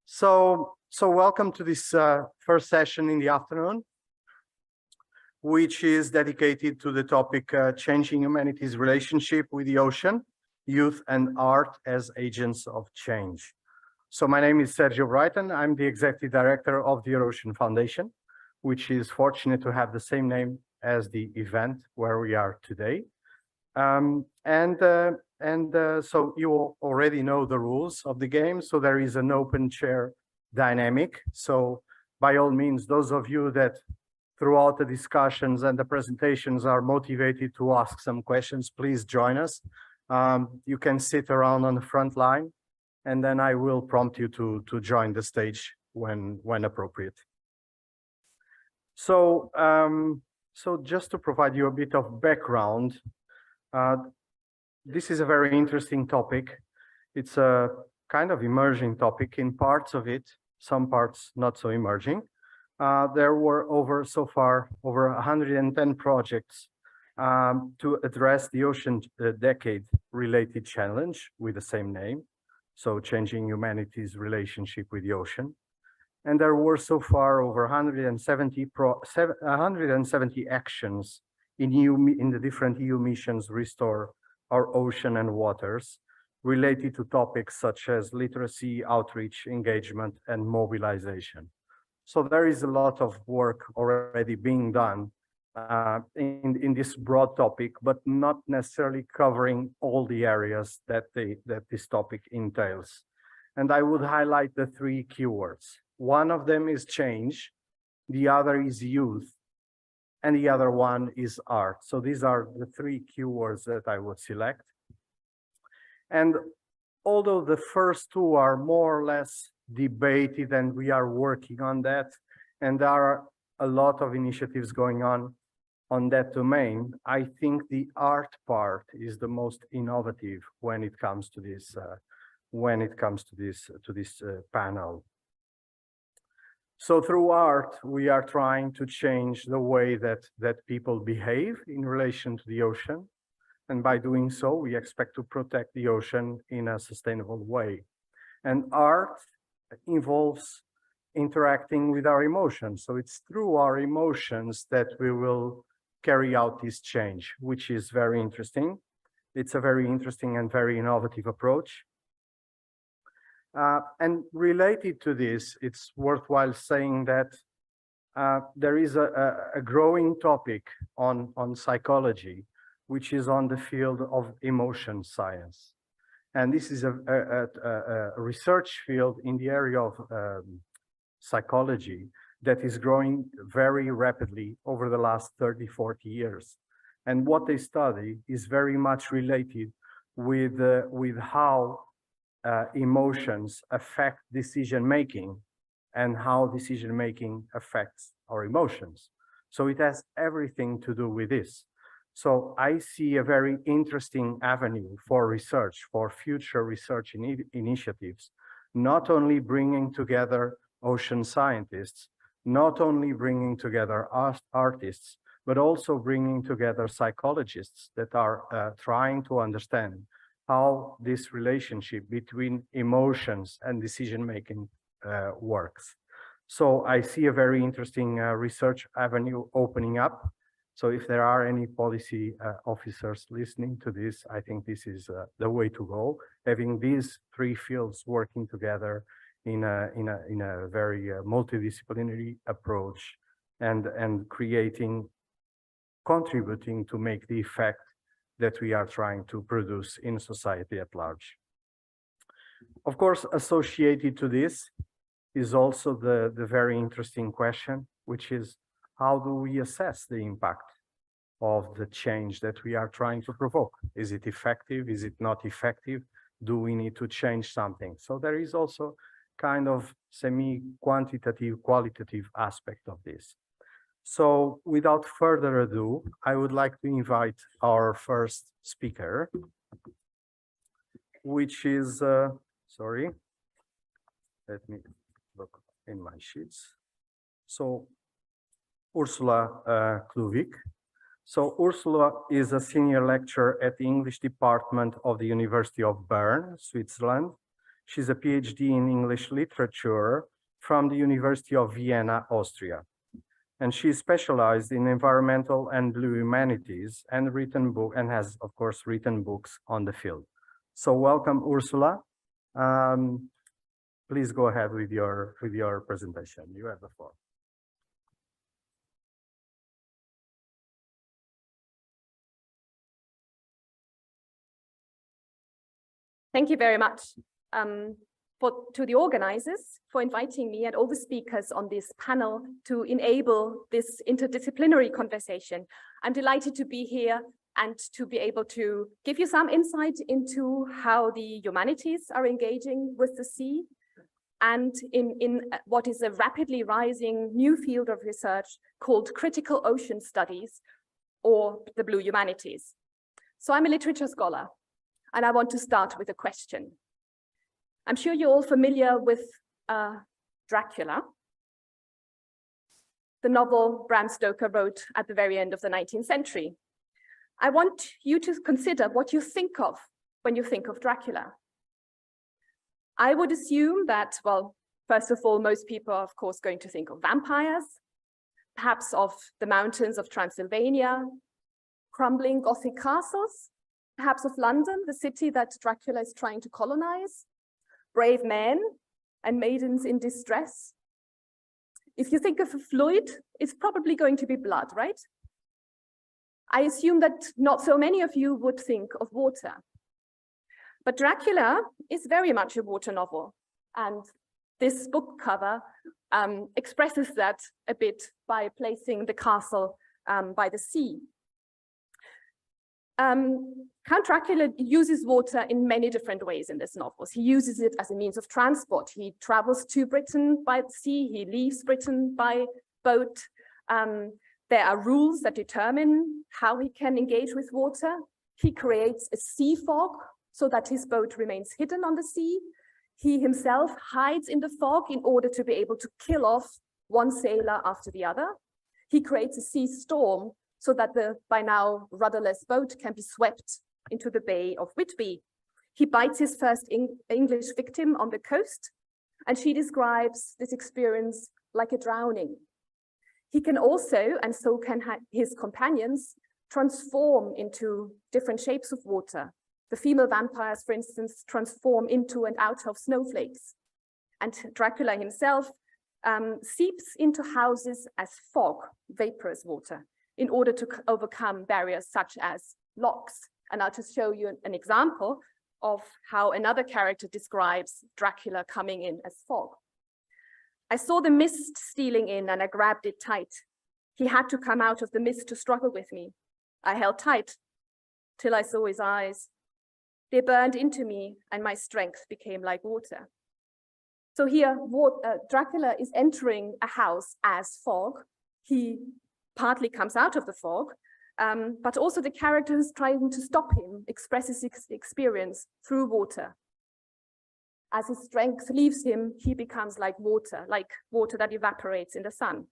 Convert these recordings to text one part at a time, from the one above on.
So welcome to this first session in the afternoon, which is dedicated to the topic changing humanity's relationship with the ocean, youth and art as agents of change. So my name is Sergio Brighton. I'm the executive director of the EurOCEAN Foundation, which is fortunate to have the same name as the event where we are today. So you already know the rules of the game. So there is an open chair dynamic. So by all means, those of you that throughout the discussions and the presentations are motivated to ask some questions, please join us. You can sit around on the front line, and then I will prompt you to join the stage when appropriate. So just to provide you a bit of background, this is a very interesting topic. It's a kind of emerging topic in parts of it, some parts not so emerging. There were so far over 110 projects to address the ocean decade-related challenge with the same name, so changing humanity's relationship with the ocean. And there were so far over 170 actions in the different EU missions restore our ocean and waters related to topics such as literacy, outreach, engagement, and mobilization. So there is a lot of work already being done in this broad topic, but not necessarily covering all the areas that this topic entails. And I would highlight the three keywords. One of them is change, the other is youth, and the other one is art. So these are the three keywords that I would select. And although the first two are more or less debated and we are working on that, and there are a lot of initiatives going on that domain, I think the art part is the most innovative when it comes to this panel. So through art, we are trying to change the way that people behave in relation to the ocean. And by doing so, we expect to protect the ocean in a sustainable way. And art involves interacting with our emotions. So it's through our emotions that we will carry out this change, which is very interesting. It's a very interesting and very innovative approach. And related to this, it's worthwhile saying that there is a growing topic on psychology, which is on the field of emotion science. And this is a research field in the area of psychology that is growing very rapidly over the last 30, 40 years. And what they study is very much related with how emotions affect decision-making and how decision-making affects our emotions. So it has everything to do with this. So I see a very interesting avenue for research, for future research initiatives, not only bringing together ocean scientists, not only bringing together artists, but also bringing together psychologists that are trying to understand how this relationship between emotions and decision-making works. So I see a very interesting research avenue opening up. So if there are any policy officers listening to this, I think this is the way to go, having these three fields working together in a very multidisciplinary approach and contributing to make the effect that we are trying to produce in society at large. Of course, associated to this is also the very interesting question, which is how do we assess the impact of the change that we are trying to provoke? Is it effective? Is it not effective? Do we need to change something? So there is also kind of semi-quantitative, qualitative aspect of this. So without further ado, I would like to invite our first speaker, which is, sorry, let me look in my sheets. So Ursula Kluvik. So Ursula is a senior lecturer at the English department of the University of Bern, Switzerland. She's a PhD in English literature from the University of Vienna, Austria. And she specialized in environmental and blue humanities and has, of course, written books on the field. So welcome, Ursula. Please go ahead with your presentation. You have the floor. Thank you very much to the organizers for inviting me and all the speakers on this panel to enable this interdisciplinary conversation. I'm delighted to be here and to be able to give you some insight into how the humanities are engaging with the sea and in what is a rapidly rising new field of research called critical ocean studies, or the blue humanities. So I'm a literature scholar, and I want to start with a question. I'm sure you're all familiar with Dracula, the novel Bram Stoker wrote at the very end of the 19th century. I want you to consider what you think of when you think of Dracula. I would assume that, well, first of all, most people are, of course, going to think of vampires, perhaps of the mountains of Transylvania, crumbling Gothic castles, perhaps of London, the city that Dracula is trying to colonize, brave men and maidens in distress. If you think of a fluid, it's probably going to be blood, right? I assume that not so many of you would think of water. But Dracula is very much a water novel, and this book cover expresses that a bit by placing the castle by the sea. Count Dracula uses water in many different ways in this novel. He uses it as a means of transport. He travels to Britain by the sea, he leaves Britain by boat. There are rules that determine how he can engage with water. He creates a sea fog so that his boat remains hidden on the sea. He himself hides in the fog in order to be able to kill off one sailor after the other. He creates a sea storm so that the by now rudderless boat can be swept into the Bay of Whitby. He bites his first English victim on the coast, and she describes this experience like a drowning. He can also, and so can his companions, transform into different shapes of water. The female vampires, for instance, transform into and out of snowflakes. And Dracula himself seeps into houses as fog, vaporous water, in order to overcome barriers such as locks. And I'll just show you an example of how another character describes Dracula coming in as fog. I saw the mist stealing in and I grabbed it tight. He had to come out of the mist to struggle with me. I held tight till I saw his eyes. They burned into me and my strength became like water. So here, Dracula is entering a house as fog. He partly comes out of the fog, but also the character who's trying to stop him expresses his experience through water. As his strength leaves him, he becomes like water that evaporates in the sun.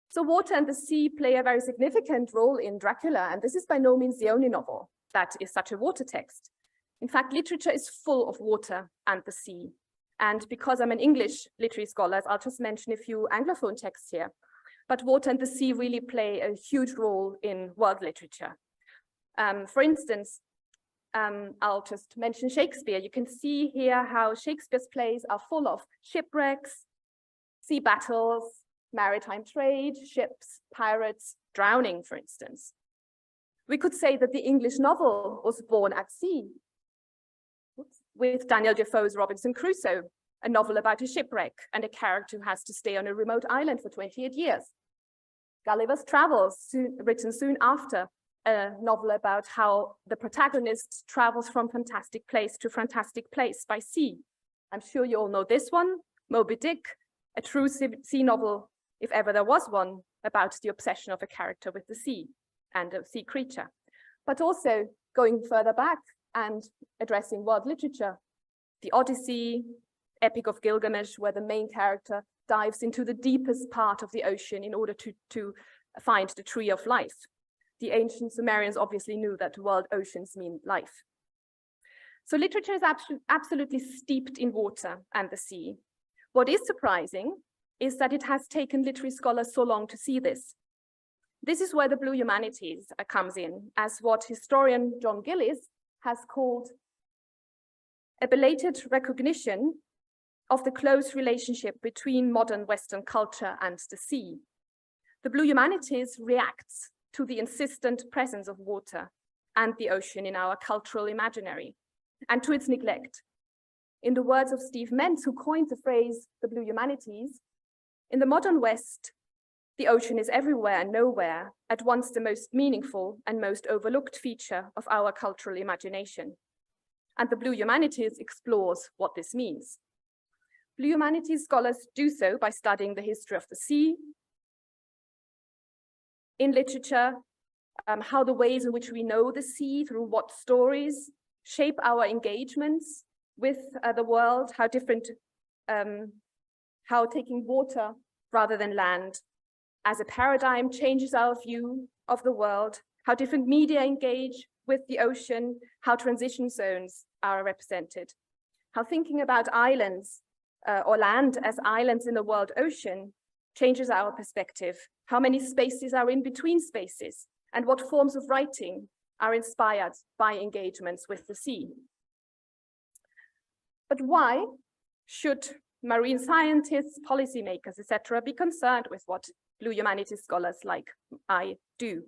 So water and the sea play a very significant role in Dracula, and this is by no means the only novel that is such a water text. In fact, literature is full of water and the sea. And because I'm an English literary scholar, I'll just mention a few Anglophone texts here. But water and the sea really play a huge role in world literature. For instance, I'll just mention Shakespeare. You can see here how Shakespeare's plays are full of shipwrecks, sea battles, maritime trade, ships, pirates, drowning, for instance. We could say that the English novel was born at sea with Daniel Defoe's Robinson Crusoe, a novel about a shipwreck and a character who has to stay on a remote island for 28 years. Gulliver's Travels, written soon after, a novel about how the protagonist travels from fantastic place to fantastic place by sea. I'm sure you all know this one, Moby Dick, a true sea novel, if ever there was one, about the obsession of a character with the sea and a sea creature. But also going further back and addressing world literature, the Odyssey, Epic of Gilgamesh, where the main character dives into the deepest part of the ocean in order to find the tree of life. The ancient Sumerians obviously knew that world oceans mean life. So literature is absolutely steeped in water and the sea. What is surprising is that it has taken literary scholars so long to see this. This is where the blue humanities comes in, as what historian John Gillis has called a belated recognition of the close relationship between modern Western culture and the sea. The blue humanities reacts to the insistent presence of water and the ocean in our cultural imaginary, and to its neglect. In the words of Steve Mentz, who coined the phrase the blue humanities, in the modern West, the ocean is everywhere and nowhere, at once the most meaningful and most overlooked feature of our cultural imagination. And the blue humanities explores what this means. Blue humanities scholars do so by studying the history of the sea, in literature, how the ways in which we know the sea, through what stories, shape our engagements with the world, how taking water rather than land as a paradigm changes our view of the world, how different media engage with the ocean, how transition zones are represented, how thinking about islands or land as islands in the world ocean changes our perspective, how many spaces are in between spaces, and what forms of writing are inspired by engagements with the sea. But why should marine scientists, policymakers, etc., be concerned with what blue humanities scholars like I do?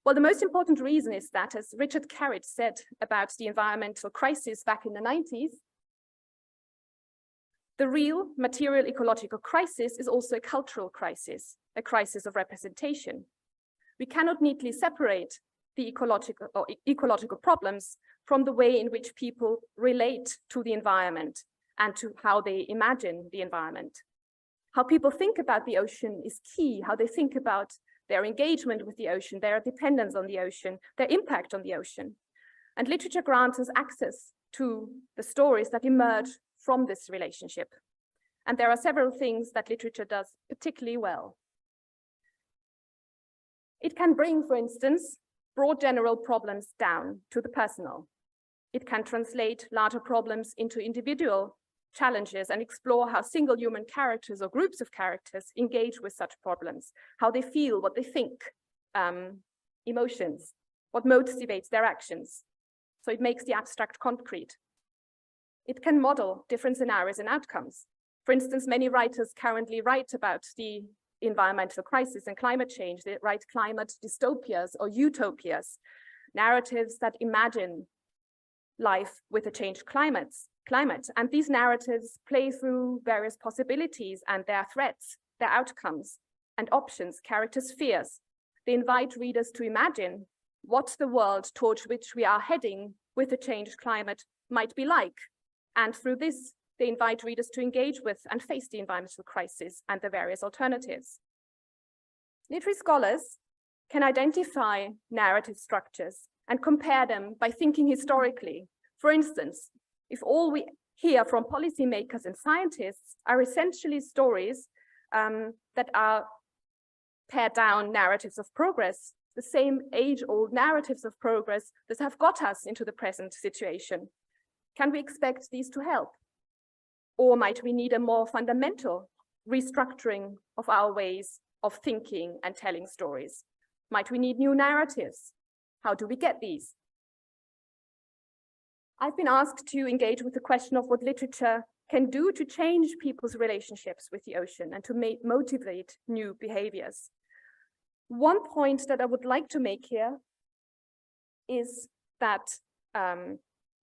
Well, the most important reason is that, as Richard Carritt said about the environmental crisis back in the 90s, the real material ecological crisis is also a cultural crisis, a crisis of representation. We cannot neatly separate the ecological problems from the way in which people relate to the environment and to how they imagine the environment. How people think about the ocean is key, how they think about their engagement with the ocean, their dependence on the ocean, their impact on the ocean. And literature grants us access to the stories that emerge from this relationship. And there are several things that literature does particularly well. It can bring, for instance, broad general problems down to the personal. It can translate larger problems into individual challenges and explore how single human characters or groups of characters engage with such problems, how they feel, what they think, emotions, what motivates their actions. So it makes the abstract concrete. It can model different scenarios and outcomes. For instance, many writers currently write about the environmental crisis and climate change. They write climate dystopias or utopias, narratives that imagine life with a changed climate. And these narratives play through various possibilities and their threats, their outcomes and options, characters' fears. They invite readers to imagine what the world towards which we are heading with a changed climate might be like. And through this, they invite readers to engage with and face the environmental crisis and the various alternatives. Literary scholars can identify narrative structures and compare them by thinking historically. For instance, if all we hear from policymakers and scientists are essentially stories that are pared down narratives of progress, the same age-old narratives of progress that have got us into the present situation, can we expect these to help? Or might we need a more fundamental restructuring of our ways of thinking and telling stories? Might we need new narratives? How do we get these? I've been asked to engage with the question of what literature can do to change people's relationships with the ocean and to motivate new behaviors. One point that I would like to make here is that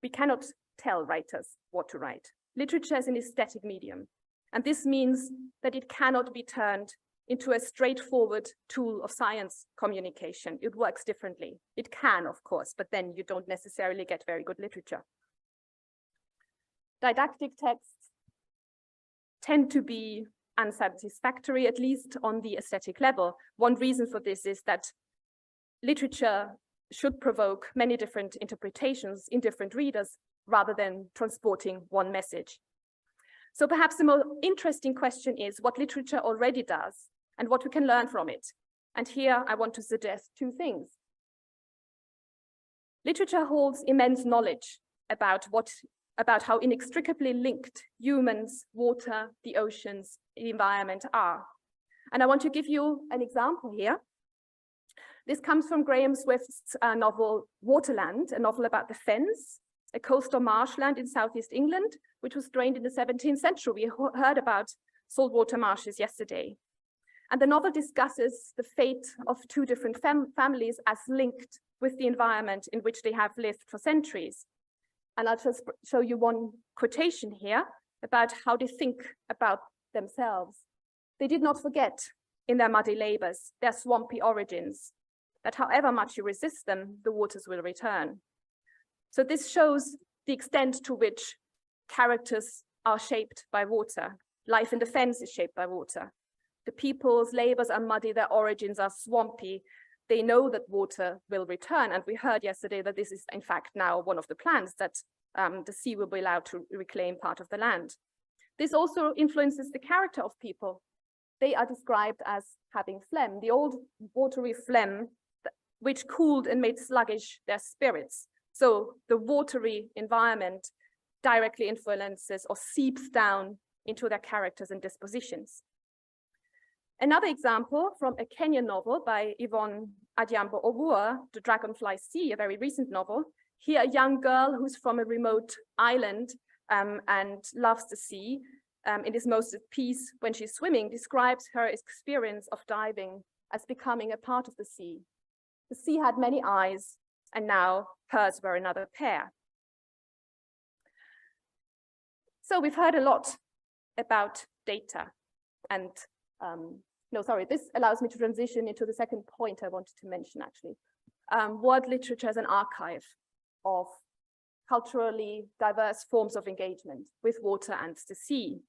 we cannot tell writers what to write. Literature is an aesthetic medium, and this means that it cannot be turned into a straightforward tool of science communication. It works differently. It can, of course, but then you don't necessarily get very good literature. Didactic texts tend to be unsatisfactory, at least on the aesthetic level. One reason for this is that literature should provoke many different interpretations in different readers rather than transporting one message. So perhaps the more interesting question is what literature already does and what we can learn from it. And here I want to suggest two things. Literature holds immense knowledge about how inextricably linked humans, water, the oceans, the environment are. And I want to give you an example here. This comes from Graham Swift's novel Waterland, a novel about the Fens, a coastal marshland in southeast England, which was drained in the 17th century. We heard about saltwater marshes yesterday. And the novel discusses the fate of two different families as linked with the environment in which they have lived for centuries. And I'll just show you one quotation here about how they think about themselves. They did not forget in their muddy labors, their swampy origins, that however much you resist them, the waters will return. So this shows the extent to which characters are shaped by water. Life in the Fens is shaped by water. The people's labors are muddy, their origins are swampy. They know that water will return. And we heard yesterday that this is in fact now one of the plans, that the sea will be allowed to reclaim part of the land. This also influences the character of people. They are described as having phlegm, the old watery phlegm, which cooled and made sluggish their spirits. So the watery environment directly influences or seeps down into their characters and dispositions. Another example from a Kenyan novel by Yvonne Adhiambo Owuor, The Dragonfly Sea, a very recent novel. Here, a young girl who's from a remote island and loves the sea, in this most at peace when she's swimming, describes her experience of diving as becoming a part of the sea. The sea had many eyes, and now hers were another pair. So we've heard a lot about data, and this allows me to transition into the second point I wanted to mention, actually. World literature as an archive of culturally diverse forms of engagement with water and the sea.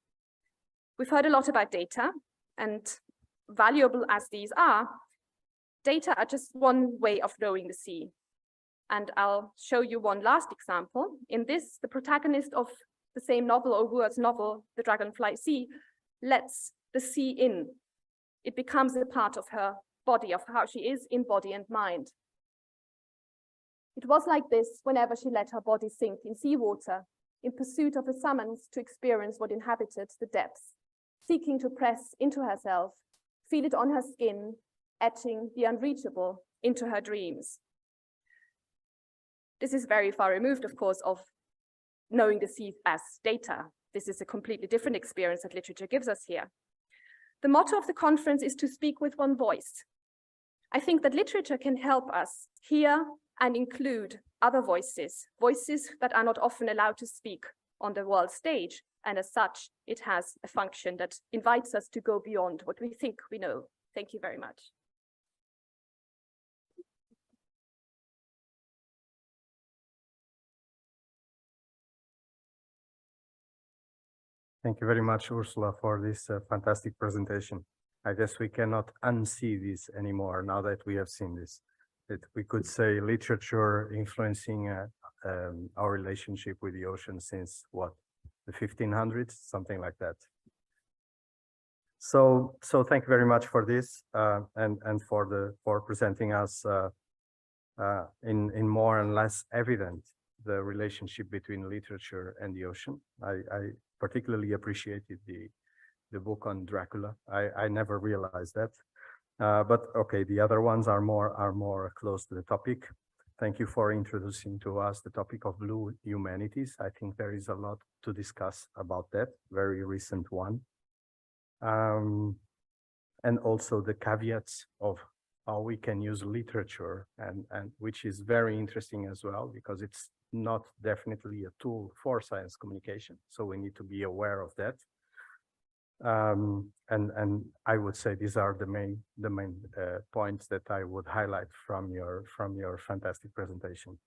We've heard a lot about data, and valuable as these are, data are just one way of knowing the sea. And I'll show you one last example. In this, the protagonist of the same novel, Owuor's novel, The Dragonfly Sea, lets the sea in. It becomes a part of her body, of how she is in body and mind. It was like this whenever she let her body sink in seawater, in pursuit of a summons to experience what inhabited the depths, seeking to press into herself, feel it on her skin, etching the unreachable into her dreams. This is very far removed, of course, of knowing the sea as data. This is a completely different experience that literature gives us here. The motto of the conference is to speak with one voice. I think that literature can help us hear and include other voices, voices that are not often allowed to speak on the world stage. And as such, it has a function that invites us to go beyond what we think we know. Thank you very much. Thank you very much, Ursula, for this fantastic presentation. I guess we cannot unsee this anymore now that we have seen this. We could say literature influencing our relationship with the ocean since what, the 1500s, something like that. So thank you very much for this and for presenting us in more and less evident the relationship between literature and the ocean. I particularly appreciated the book on Dracula. I never realized that. But okay, the other ones are more close to the topic. Thank you for introducing to us the topic of blue humanities. I think there is a lot to discuss about that, very recent one. And also the caveats of how we can use literature, and which is very interesting as well, because it's not definitely a tool for science communication. So we need to be aware of that. And I would say these are the main points that I would highlight from your fantastic presentation.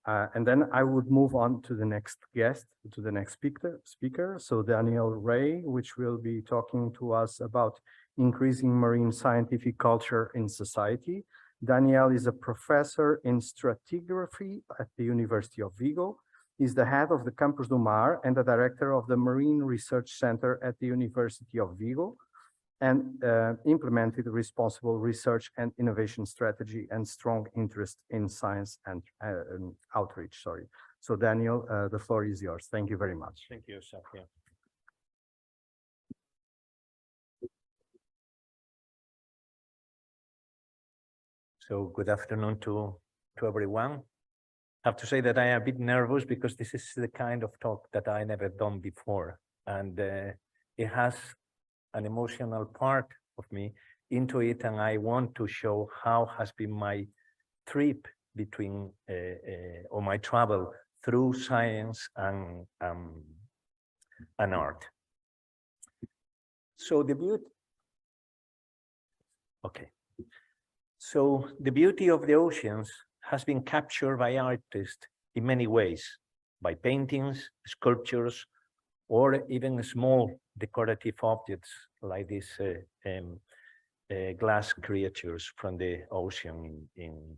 And then I would move on to the next guest, to the next speaker. So Daniel Ray, which will be talking to us about increasing marine scientific culture in society. Daniel is a professor in stratigraphy at the University of Vigo. He's the head of the Campus do Mar and the director of the Marine Research Center at the University of Vigo, and implemented responsible research and innovation strategy and strong interest in science and outreach. So Daniel, the floor is yours. Thank you very much. Thank you, Safia. So good afternoon to everyone. I have to say that I am a bit nervous because this is the kind of talk that I never done before. And it has an emotional part of me into it. And I want to show how has been my trip between, or my travel through science and art. So the beauty, okay. So the beauty of the oceans has been captured by artists in many ways, by paintings, sculptures, or even small decorative objects like these glass creatures from the ocean in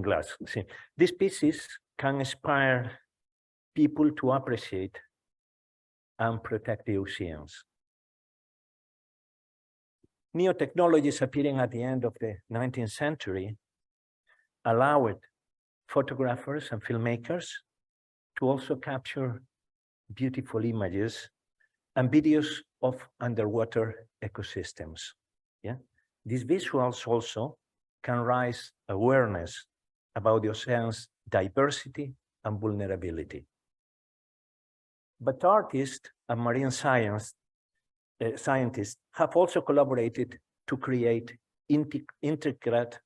glass. See, these pieces can inspire people to appreciate and protect the oceans. New technologies appearing at the end of the 19th century allowed photographers and filmmakers to also capture beautiful images and videos of underwater ecosystems. Yeah, these visuals also can raise awareness about the ocean's diversity and vulnerability. But artists and marine scientists have also collaborated to create intricate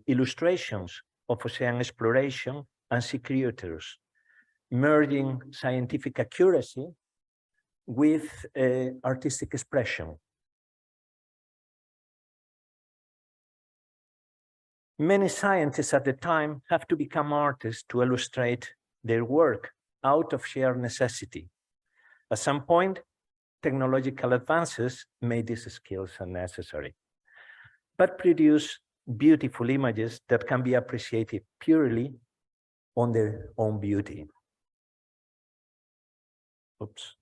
illustrations of ocean exploration and sea creatures, merging scientific accuracy with artistic expression. Many scientists at the time have to become artists to illustrate their work out of sheer necessity. At some point, technological advances made these skills unnecessary, but produce beautiful images that can be appreciated purely on their own beauty. Oops.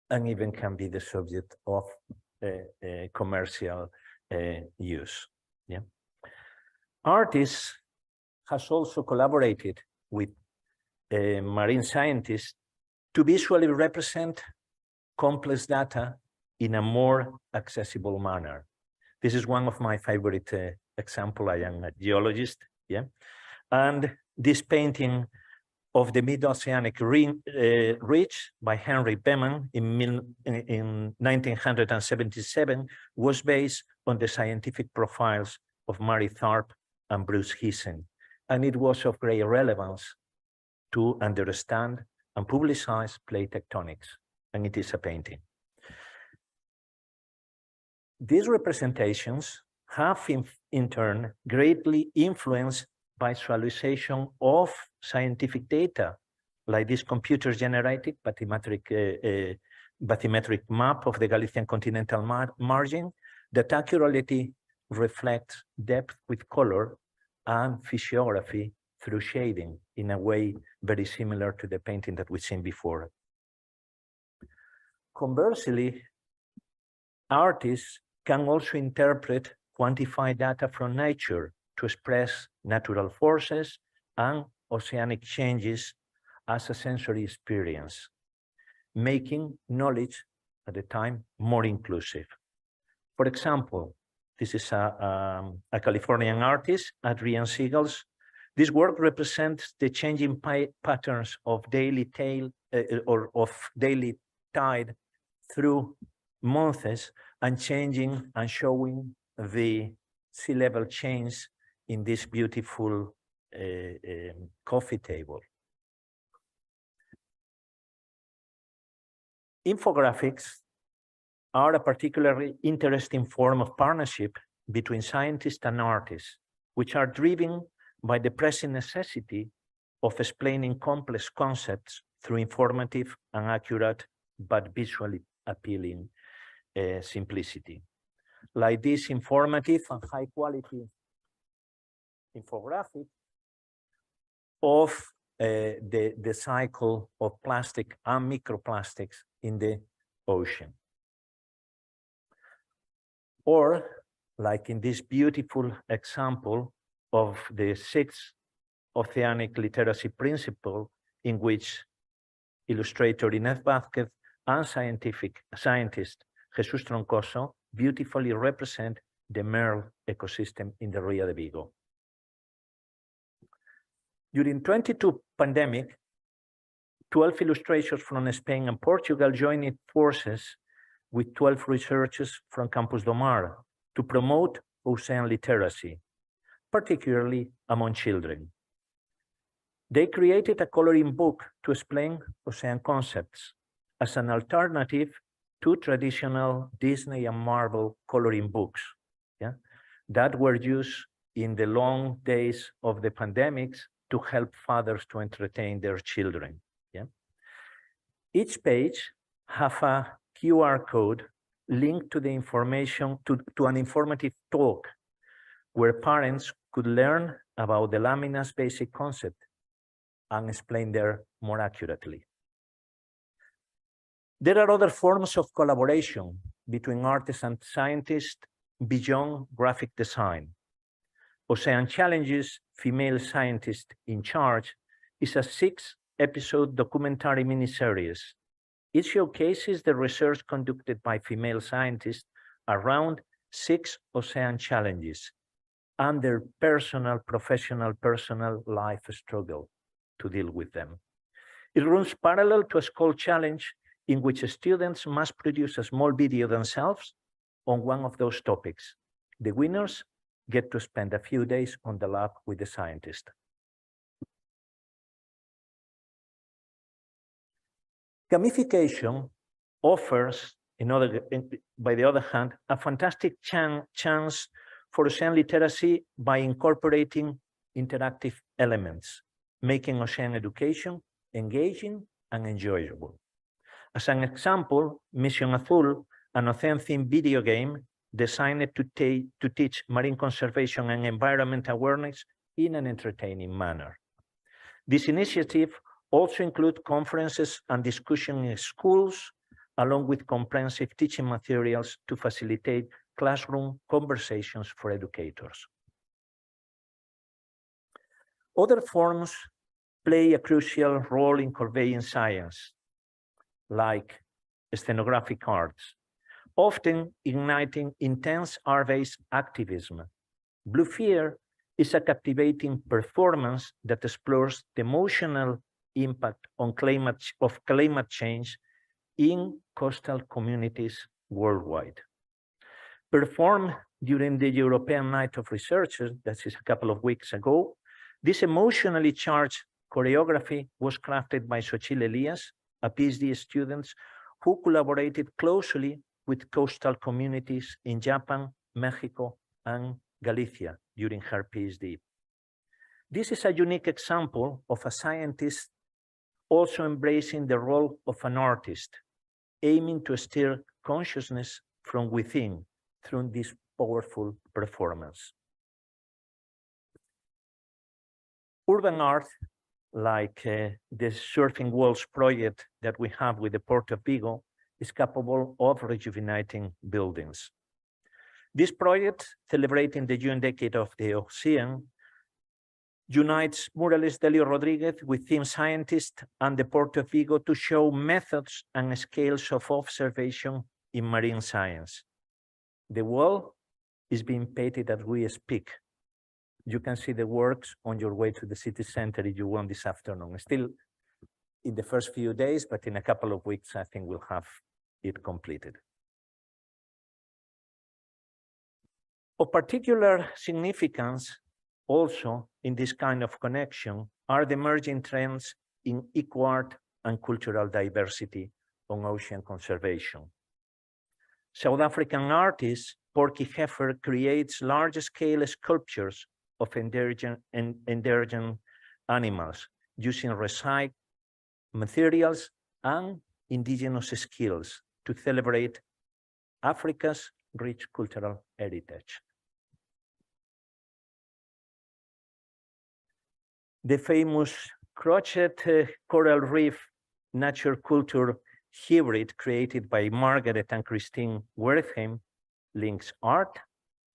And even can be the subject of commercial use. Yeah. Artists has also collaborated with marine scientists to visually represent complex data in a more accessible manner. This is one of my favorite examples. I am a geologist, yeah, and this painting of the mid-oceanic ridge by Henry Beman in 1977 was based on the scientific profiles of Mary Tharp and Bruce Heesen, and it was of great relevance to understand and publicize plate tectonics, and it is a painting. These representations have in turn greatly influenced visualization of scientific data, like this computer-generated bathymetric map of the Galician continental margin that accurately reflects depth with color and physiography through shading in a way very similar to the painting that we've seen before. Conversely, artists can also interpret quantified data from nature to express natural forces and oceanic changes as a sensory experience, making knowledge at the time more inclusive. For example, this is a Californian artist, Adrian Siegels. This work represents the changing patterns of daily daily tide through months and changing and showing the sea level change in this beautiful coffee table. Infographics are a particularly interesting form of partnership between scientists and artists, which are driven by the pressing necessity of explaining complex concepts through informative and accurate but visually appealing simplicity. Like this informative and high quality infographic of the cycle of plastic and microplastics in the ocean. Or like in this beautiful example of the sixth oceanic literacy principle, in which illustrator Inés Vázquez and scientist Jesus Troncoso beautifully represent the merle ecosystem in the Ria de Vigo. During 22 pandemic, 12 illustrators from Spain and Portugal joined forces with 12 researchers from Campus do Mar to promote ocean literacy, particularly among children. They created a coloring book to explain ocean concepts as an alternative to traditional Disney and Marvel coloring books, that were used in the long days of the pandemics to help fathers to entertain their children. Each page have a QR code linked to the information to an informative talk where parents could learn about the lamina's basic concept and explain there more accurately. There are other forms of collaboration between artists and scientists beyond graphic design. Ocean Challenges Female Scientist in Charge is a 6-episode documentary miniseries. It showcases the research conducted by female scientists around 6 ocean challenges and their personal life struggle to deal with them. It runs parallel to a school challenge in which students must produce a small video themselves on one of those topics. The winners get to spend a few days on the lab with the scientist. Gamification offers, by the other hand, a fantastic chance for ocean literacy by incorporating interactive elements, making ocean education engaging and enjoyable. As an example, Mission Azul, an ocean-themed video game designed to teach marine conservation and environment awareness in an entertaining manner. This initiative also includes conferences and discussion in schools, along with comprehensive teaching materials to facilitate classroom conversations for educators. Other forms play a crucial role in conveying science, like ethnographic arts, often igniting intense art-based activism. Blue Fear is a captivating performance that explores the emotional impact of climate change in coastal communities worldwide. Performed during the European Night of Researchers, that is a couple of weeks ago, this emotionally charged choreography was crafted by Xochitl Elias, a PhD student who collaborated closely with coastal communities in Japan, Mexico, and Galicia during her PhD. This is a unique example of a scientist also embracing the role of an artist, aiming to stir consciousness from within through this powerful performance. Urban art, like the Surfing Walls project that we have with the Port of Vigo, is capable of rejuvenating buildings. This project, celebrating the June decade of the ocean, unites muralist Delio Rodriguez with theme scientists and the Port of Vigo to show methods and scales of observation in marine science. The wall is being painted as we speak. You can see the works on your way to the city center if you want this afternoon. Still in the first few days, but in a couple of weeks, I think we'll have it completed. Of particular significance also in this kind of connection are the emerging trends in eco-art and cultural diversity on ocean conservation. South African artist Porky Heifer creates large-scale sculptures of endangered animals using recycled materials and indigenous skills to celebrate Africa's rich cultural heritage. The famous crochet coral reef nature culture hybrid created by Margaret and Christine Wertheim links art,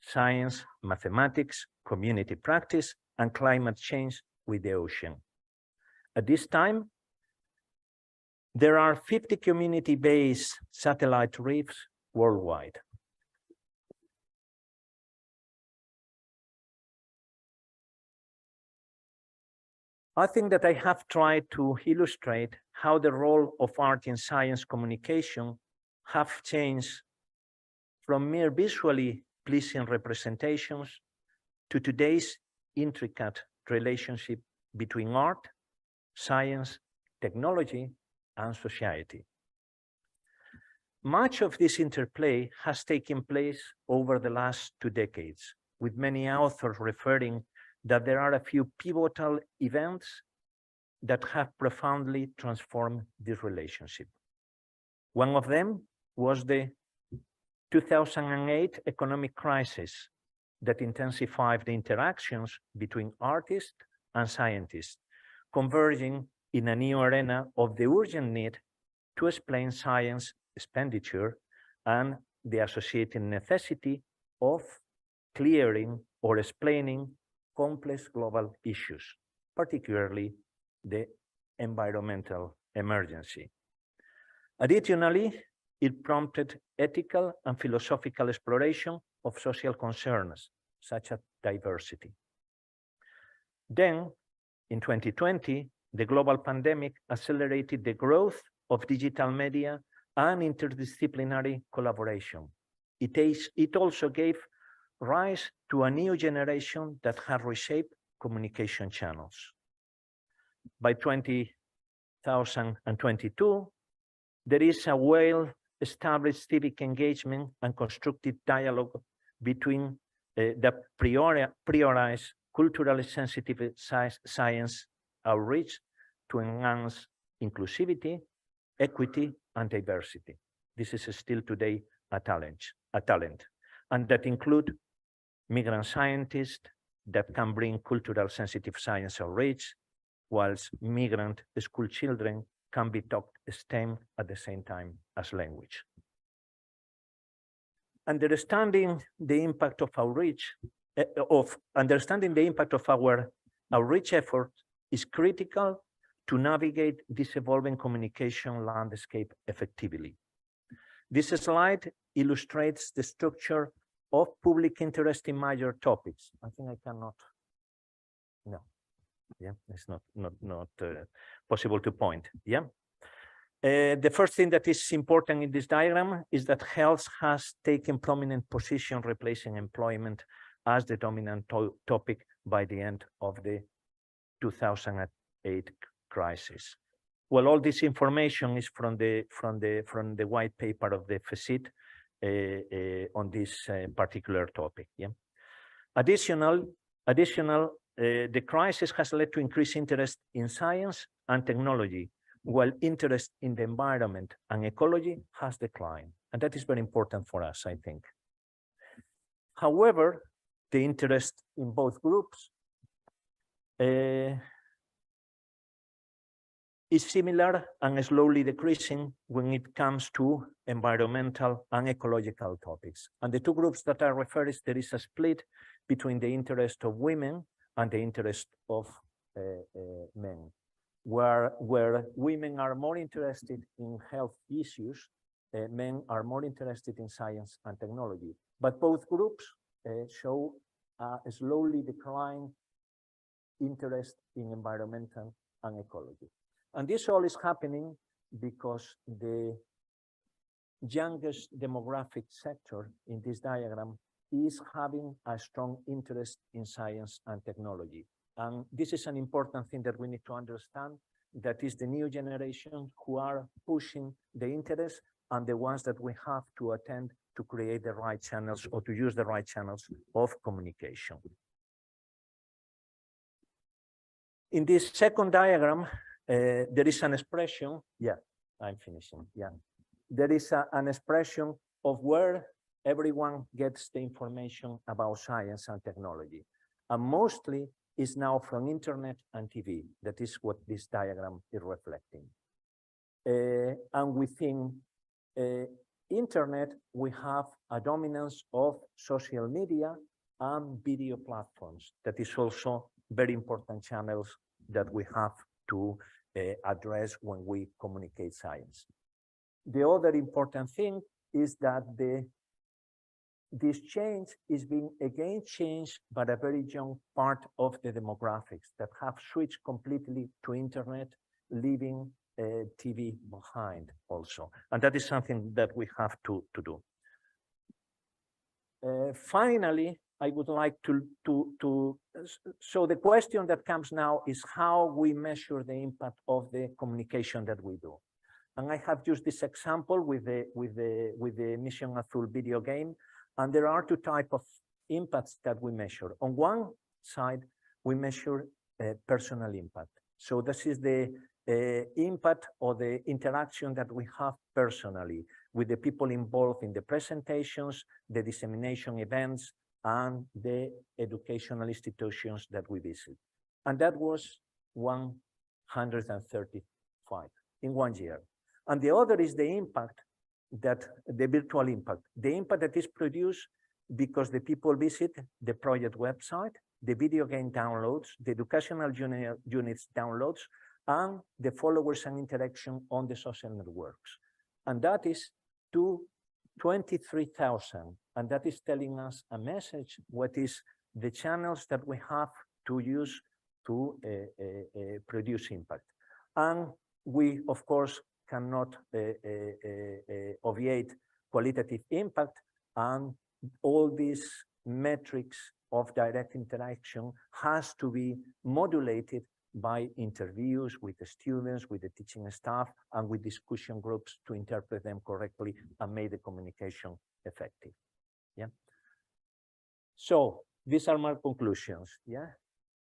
science, mathematics, community practice, and climate change with the ocean. At this time, there are 50 community-based satellite reefs worldwide. I think that I have tried to illustrate how the role of art in science communication have changed from mere visually pleasing representations to today's intricate relationship between art, science, technology, and society. Much of this interplay has taken place over the last 2 decades, with many authors referring that there are a few pivotal events that have profoundly transformed this relationship. One of them was the 2008 economic crisis that intensified the interactions between artists and scientists, converging in a new arena of the urgent need to explain science expenditure and the associated necessity of clearing or explaining complex global issues, particularly the environmental emergency. Additionally, it prompted ethical and philosophical exploration of social concerns, such as diversity. Then, in 2020, the global pandemic accelerated the growth of digital media and interdisciplinary collaboration. It also gave rise to a new generation that has reshaped communication channels. By 2022, there is a well-established civic engagement and constructive dialogue between the prioritized culturally sensitive science outreach to enhance inclusivity, equity, and diversity. This is still today a talent, and that include migrant scientists that can bring cultural sensitive science outreach, whilst migrant school children can be taught STEM at the same time as language. Understanding the impact of outreach, our outreach effort is critical to navigate this evolving communication landscape effectively. This slide illustrates the structure of public interest in major topics. I think I cannot, no, yeah, it's not possible to point, yeah. The first thing that is important in this diagram is that health has taken prominent position, replacing employment as the dominant topic by the end of the 2008 crisis. Well, all this information is from the white paper of the FECIT on this particular topic. Yeah. The crisis has led to increased interest in science and technology, while interest in the environment and ecology has declined. And that is very important for us, I think. However, the interest in both groups is similar and slowly decreasing when it comes to environmental and ecological topics. And the two groups that I refer is there is a split between the interest of women and the interest of men, where women are more interested in health issues, men are more interested in science and technology. But both groups show a slowly decline interest in environmental and ecology. And this all is happening because the youngest demographic sector in this diagram is having a strong interest in science and technology. And this is an important thing that we need to understand, that is the new generation who are pushing the interest and the ones that we have to attend to create the right channels or to use the right channels of communication. In this second diagram, there is an expression, yeah, I'm finishing, yeah. There is an expression of where everyone gets the information about science and technology. And mostly is now from internet and TV. That is what this diagram is reflecting. And within internet, we have a dominance of social media and video platforms. That is also very important channels that we have to address when we communicate science. The other important thing is that this change is being again changed by a very young part of the demographics that have switched completely to internet, leaving TV behind also. And that is something that we have to do. Finally, I would like so the question that comes now is how we measure the impact of the communication that we do. And I have used this example with the Mission Azul video game. And there are two types of impacts that we measure. On one side, we measure personal impact. So this is the impact or the interaction that we have personally with the people involved in the presentations, the dissemination events, and the educational institutions that we visit. And that was 135 in 1 year. And the other is the impact that the virtual impact, the impact that is produced because the people visit the project website, the video game downloads, the educational units downloads, and the followers and interaction on the social networks. And that is to 23,000. And that is telling us a message, what is the channels that we have to use to produce impact. And we, of course, cannot obviate qualitative impact, and all these metrics of direct interaction has to be modulated by interviews with the students, with the teaching staff, and with discussion groups to interpret them correctly and make the communication effective. Yeah. So these are my conclusions. Yeah.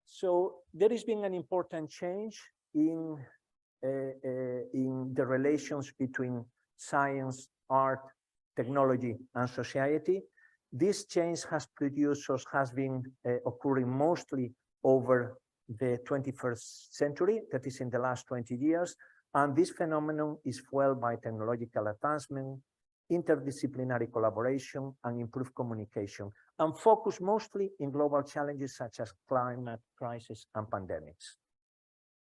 So there has been an important change in the relations between science, art, technology, and society. This change has produced or has been occurring mostly over the 21st century, that is in the last 20 years. And this phenomenon is fueled by technological advancement, interdisciplinary collaboration, and improved communication, and focused mostly in global challenges such as climate crisis and pandemics.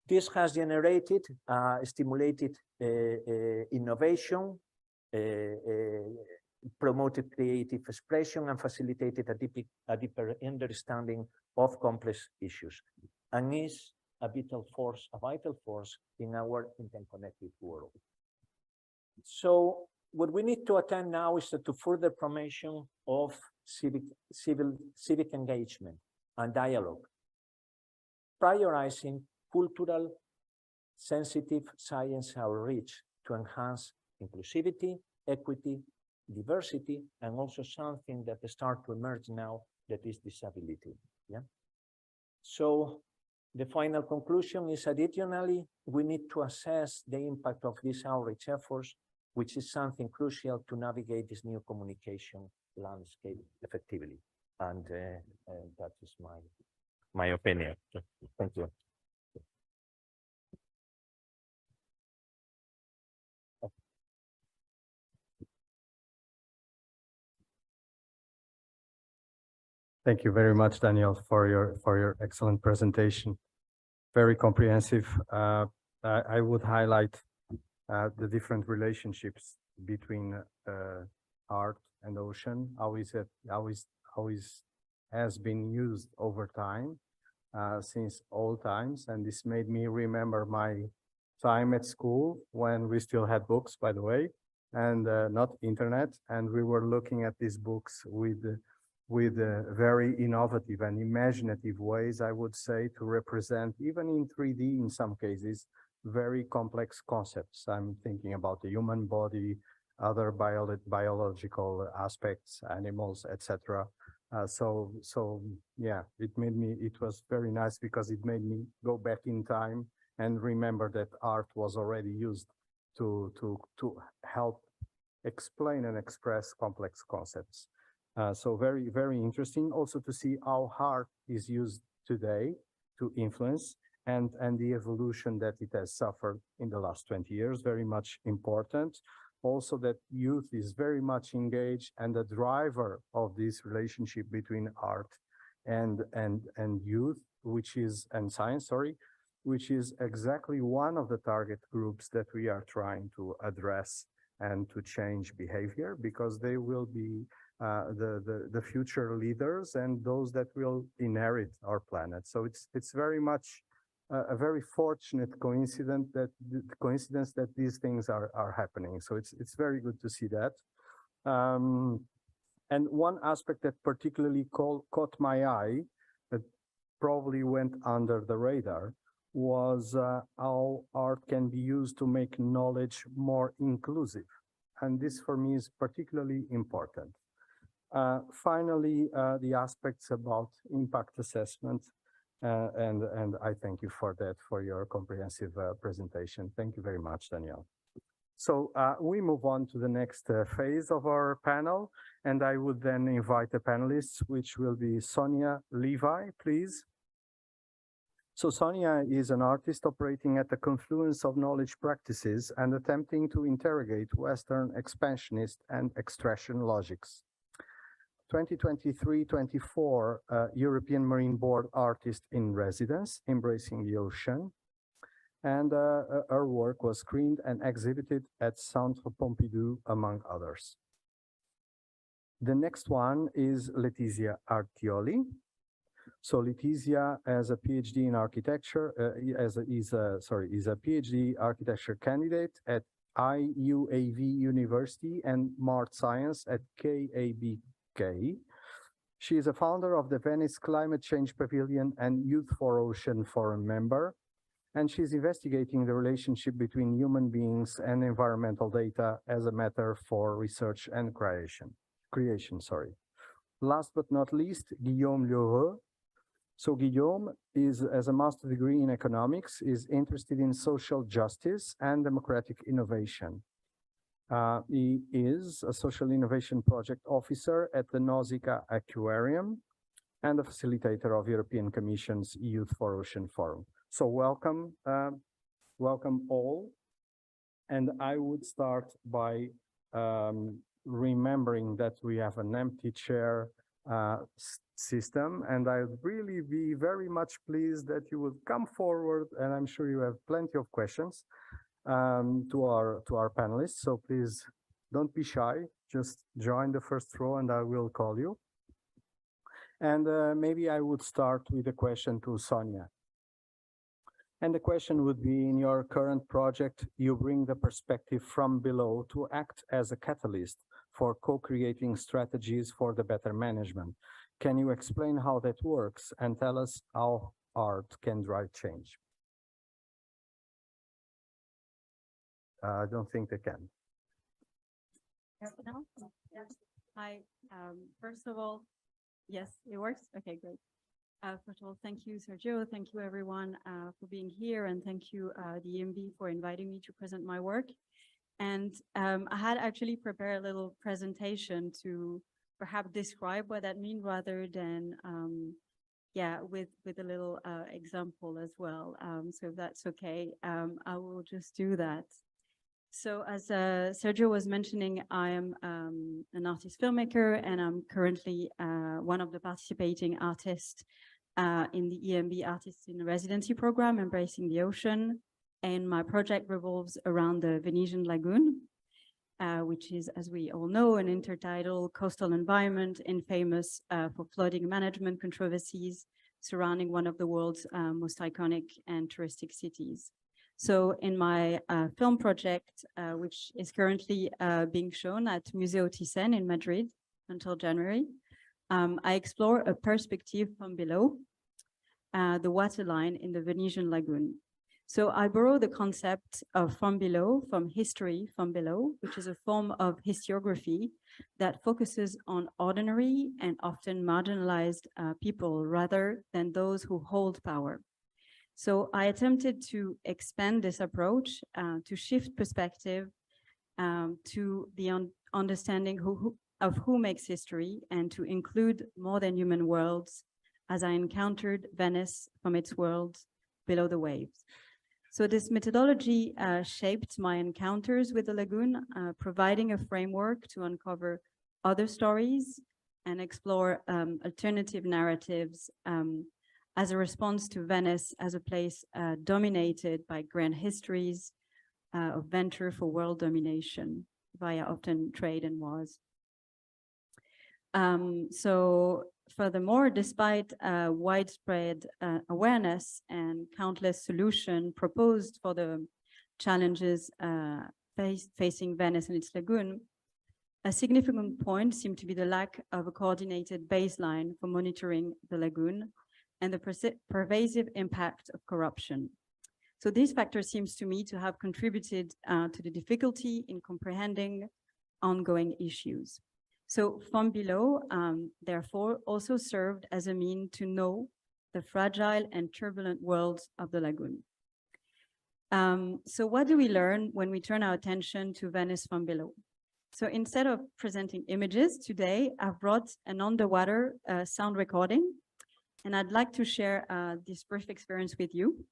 This has generated, stimulated innovation, promoted creative expression, and facilitated a deeper understanding of complex issues, and is a vital force in our interconnected world. So what we need to attend now is to further promotion of civic engagement and dialogue, prioritizing cultural, sensitive science outreach to enhance inclusivity, equity, diversity, and also something that start to emerge now, that is disability. Yeah. So the final conclusion is, additionally, we need to assess the impact of these outreach efforts, which is something crucial to navigate this new communication landscape effectively. And that is my opinion. Thank you. Thank you very much, Daniel, for your excellent presentation. Very comprehensive. I would highlight the different relationships between art and ocean. How has been used over time, since old times, and this made me remember my time at school when we still had books, by the way, and not internet, and we were looking at these books with very innovative and imaginative ways, I would say, to represent, even in 3D in some cases, very complex concepts. I'm thinking about the human body, other biological aspects, animals, etc. So yeah, it was very nice because it made me go back in time and remember that art was already used to help explain and express complex concepts. So very, very interesting also to see how art is used today to influence, and the evolution that it has suffered in the last 20 years, very much important. also that youth is very much engaged and the driver of this relationship between art and youth, and science, sorry, which is exactly one of the target groups that we are trying to address and to change behavior, because they will be the future leaders and those that will inherit our planet. So it's very much a very fortunate coincidence that these things are happening. So it's very good to see that. And one aspect that particularly caught my eye, that probably went under the radar, was how art can be used to make knowledge more inclusive. And this for me is particularly important. Finally, the aspects about impact assessment, and I thank you for that, for your comprehensive presentation. Thank you very much, Danielle. So we move on to the next phase of our panel, and I would then invite the panelists, which will be Sonia Levi, please. So Sonia is an artist operating at the confluence of knowledge practices and attempting to interrogate Western expansionist and extraction logics. 2023-24 European Marine Board Artist in Residence, Embracing the Ocean. And her work was screened and exhibited at Centre Pompidou, among others. The next one is Letizia Artioli. So Letizia has a PhD in architecture, is a PhD architecture candidate at IUAV University and Mart Science at KABK. She is a founder of the Venice Climate Change Pavilion and Youth for Ocean Forum member, and she's investigating the relationship between human beings and environmental data as a matter for research and creation. Last but not least, Guillaume Lheureux. So Guillaume has a master's degree in economics, is interested in social justice and democratic innovation. He is a social innovation project officer at the Nausicaa Aquarium and a facilitator of European Commission's Youth for Ocean Forum. So welcome, welcome all. And I would start by remembering that we have an empty chair system, and I'd really be very much pleased that you would come forward, and I'm sure you have plenty of questions to our panelists. So please don't be shy, just join the first row and I will call you. And maybe I would start with a question to Sonia. And the question would be, in your current project, you bring the perspective from below to act as a catalyst for co-creating strategies for the better management. Can you explain how that works and tell us how art can drive change? I don't think they can. No? Yes. Hi. First of all, yes, it works. Okay, great. First of all, thank you, Sergio. Thank you, everyone, for being here, and thank you, the EMB, for inviting me to present my work. And I had actually prepared a little presentation to perhaps describe what that means, rather than, yeah, with a little example as well. So if that's okay, I will just do that. So as Sergio was mentioning, I am an artist filmmaker, and I'm currently one of the participating artists in the EMB Artists in Residency program, Embracing the Ocean. And my project revolves around the Venetian Lagoon, which is, as we all know, an intertidal coastal environment infamous for flooding management controversies surrounding one of the world's most iconic and touristic cities. So in my film project, which is currently being shown at Museo Thyssen in Madrid until January, I explore a perspective from below the waterline in the Venetian Lagoon. So I borrow the concept of from below, from history from below, which is a form of historiography that focuses on ordinary and often marginalized people rather than those who hold power. So I attempted to expand this approach to shift perspective to the understanding of who makes history, and to include more than human worlds as I encountered Venice from its world below the waves. So this methodology shaped my encounters with the lagoon, providing a framework to uncover other stories and explore alternative narratives as a response to Venice as a place dominated by grand histories of venture for world domination via often trade and wars. So furthermore, despite widespread awareness and countless solutions proposed for the challenges facing Venice and its lagoon, a significant point seemed to be the lack of a coordinated baseline for monitoring the lagoon and the pervasive impact of corruption. So these factors seems to me to have contributed to the difficulty in comprehending ongoing issues. So from below, therefore, also served as a means to know the fragile and turbulent world of the lagoon. So what do we learn when we turn our attention to Venice from below? So instead of presenting images today, I've brought an underwater sound recording, and I'd like to share this brief experience with you.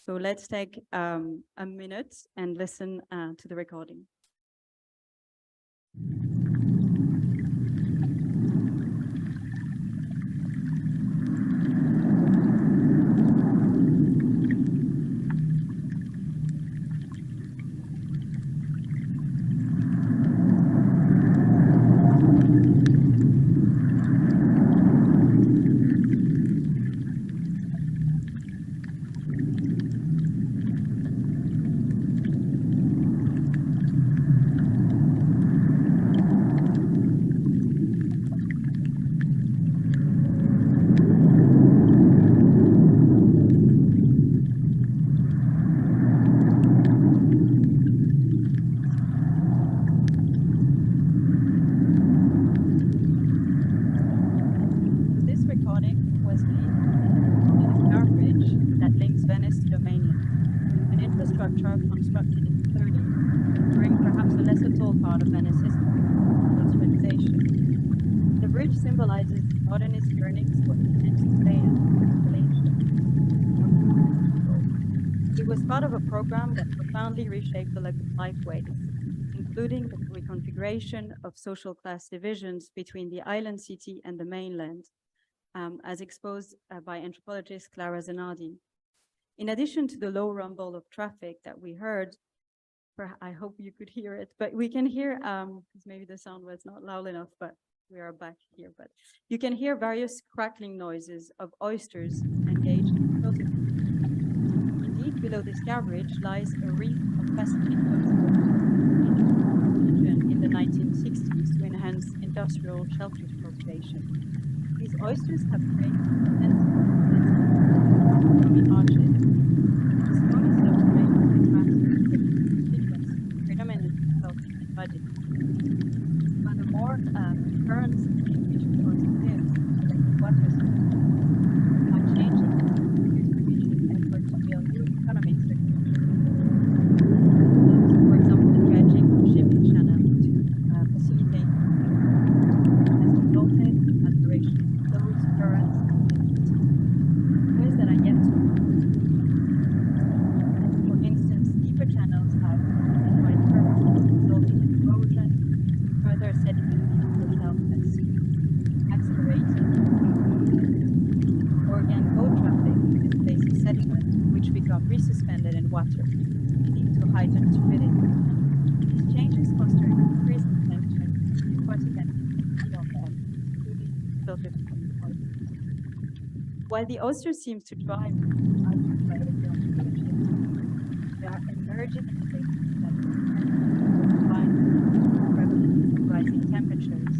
So let's take a minute and listen to the recording. Constructed in the 30s during perhaps a lesser told part of Venice history, industrialization. The bridge symbolizes modernist yearnings for immense land and It was part of a program that profoundly reshaped the lagoon lifeways, including the reconfiguration of social class divisions between the island city and the mainland, as exposed by anthropologist Clara Zanardi. In addition to the low rumble of traffic that we heard, I hope you could hear it, but we can hear, because maybe the sound was not loud enough, but we are back here, but you can hear various crackling noises of oysters engaged in filter. Indeed, below this bridge lies a reef of Pacific coast in the 1960s to enhance industrial shellfish cultivation. These oysters have created arches. Furthermore, currents which towards the water are changing distribution efforts to build new economic circulation. For example, the dredging of shipping channel to facilitate has resulted in alteration of flows, currents, and ways that are yet to. For instance, deeper channels have modified currents resulting in erosion, further sedimentation of the shelf that's accelerated. Organic boat traffic displaces sediment, which become resuspended in water, leading to heightened turbidity. These changes foster increased tension, aquatic and filtered from the oysters. While the oyster seems to drive there are emerging states that combine rising temperatures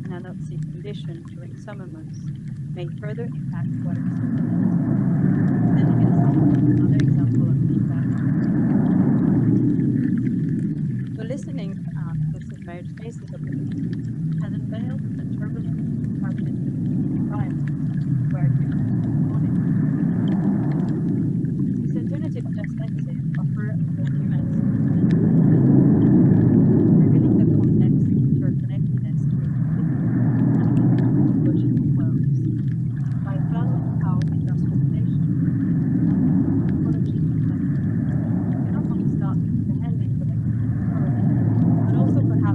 and anoxic conditions during summer months may further impact water circulation. Another example of feedback. So listening to the submerged spaces of the lagoon has unveiled the turbulent apartment environment where humans are This alternative perspective offers more humans revealing the complex interconnectedness of ecological worlds. By following how industrialization, ecology, and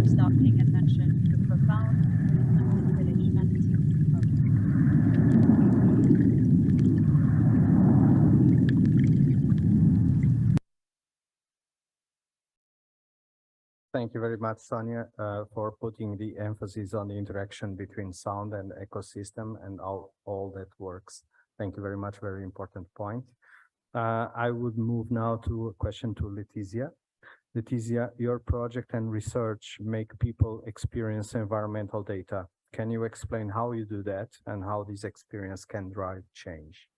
much start paying attention to profound relationality. Thank you very much, Sonia, for putting the emphasis on the interaction between sound and ecosystem and all that works. Thank you very much. Very important point. I would move now to a question to Letizia. Letizia, your project and research make people experience environmental data. Can you explain how you do that and how this experience can drive change?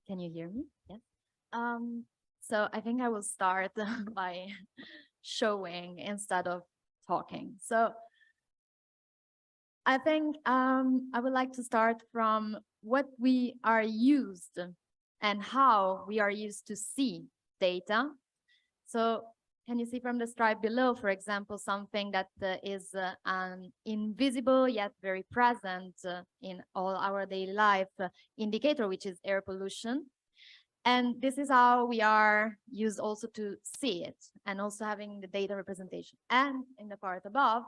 Can you hear me? Yes. So I think I will start by showing instead of talking. So I think I would like to start from what we are used and how we are used to see data. So can you see from the stripe below, for example, something that is an invisible yet very present in all our daily life indicator, which is air pollution. And this is how we are used also to see it, and also having the data representation. And in the part above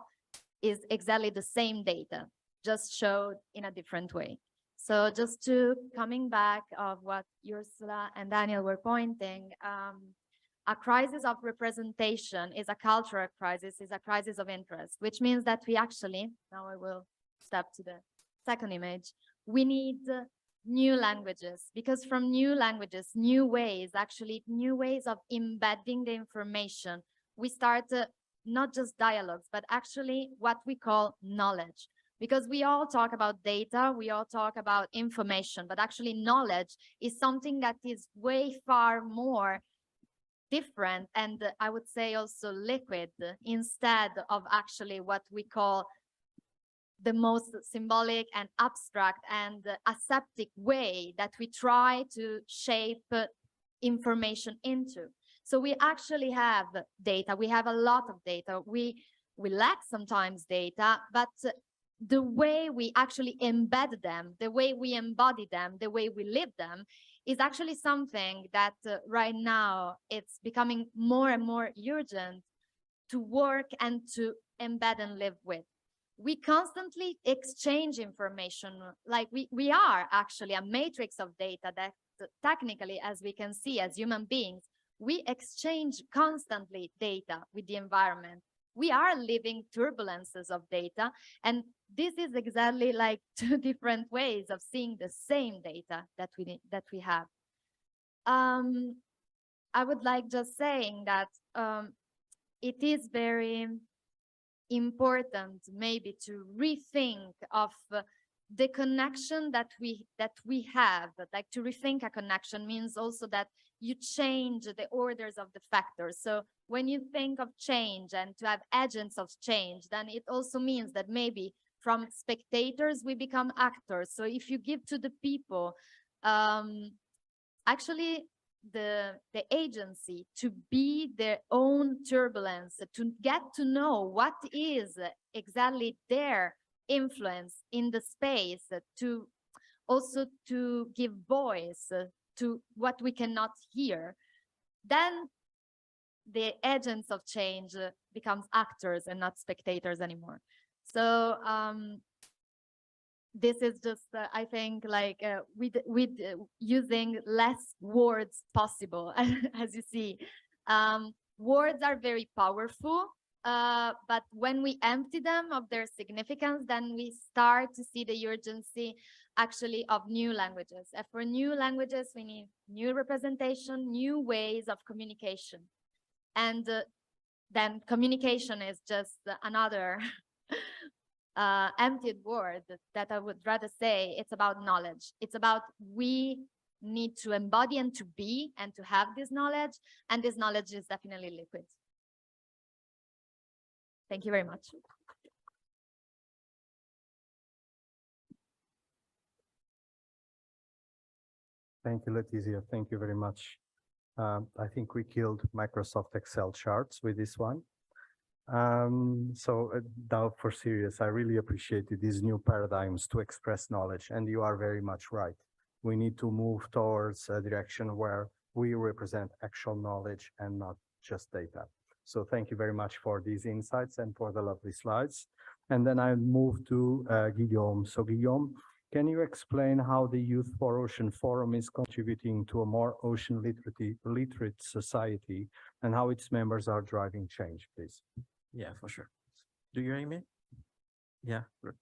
is exactly the same data, just showed in a different way. So just to coming back of what Ursula and Daniel were pointing, a crisis of representation is a cultural crisis, is a crisis of interest, which means that we actually, now I will step to the second image, we need new languages, because from new languages, new ways of embedding the information, we start not just dialogues, but actually what we call knowledge. Because we all talk about data, we all talk about information, but actually knowledge is something that is way far more different and I would say also liquid, instead of actually what we call the most symbolic and abstract and aseptic way that we try to shape information into. So we actually have data, we have a lot of data, we lack sometimes data, but the way we actually embed them, the way we embody them, the way we live them is actually something that right now it's becoming more and more urgent to work and to embed and live with. We constantly exchange information, like we are actually a matrix of data that technically, as we can see as human beings, we exchange constantly data with the environment. We are living turbulences of data, and this is exactly like two different ways of seeing the same data that we have. I would like just saying that it is very important maybe to rethink of the connection that we have. Like to rethink a connection means also that you change the orders of the factors. So when you think of change and to have agents of change, then it also means that maybe from spectators we become actors. So if you give to the people actually the agency to be their own turbulence, to get to know what is exactly their influence in the space, to also to give voice to what we cannot hear, then the agents of change becomes actors and not spectators anymore. So this is just I think like with using less words possible. As you see, words are very powerful, but when we empty them of their significance, then we start to see the urgency actually of new languages. And for new languages, we need new representation, new ways of communication. And then communication is just another emptied word that I would rather say it's about knowledge. It's about we need to embody and to be and to have this knowledge, and this knowledge is definitely liquid. Thank you very much. Thank you, Letizia. Thank you very much. I think we killed Microsoft Excel charts with this one. So now for serious, I really appreciated these new paradigms to express knowledge, and you are very much right. We need to move towards a direction where we represent actual knowledge and not just data. So thank you very much for these insights and for the lovely slides. And then I move to Guillaume. So Guillaume, can you explain how the Youth for Ocean Forum is contributing to a more ocean literate society and how its members are driving change, please? Yeah, for sure. Do you hear me? Yeah, good.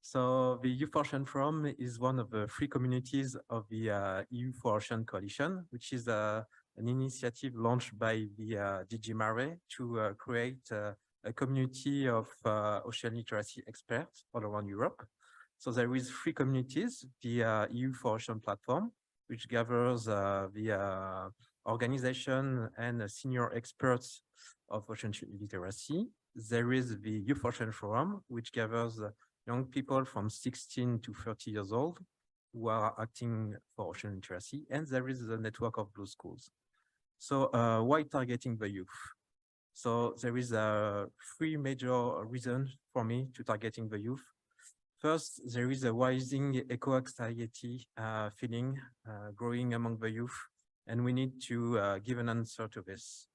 So the Youth for Ocean Forum is one of the three communities of the EU for Ocean Coalition, which is an initiative launched by the DG Mare to create a community of ocean literacy experts all around Europe. So there is three communities: the EU for Ocean platform, which gathers the organization and senior experts of ocean literacy. There is the Youth Ocean Forum, which gathers young people from 16 to 30 years old who are acting for ocean literacy. And there is the network of blue schools. So why targeting the youth? So there is three major reasons for me to targeting the youth. First, there is a rising eco-anxiety feeling growing among the youth, and we need to give an answer to this.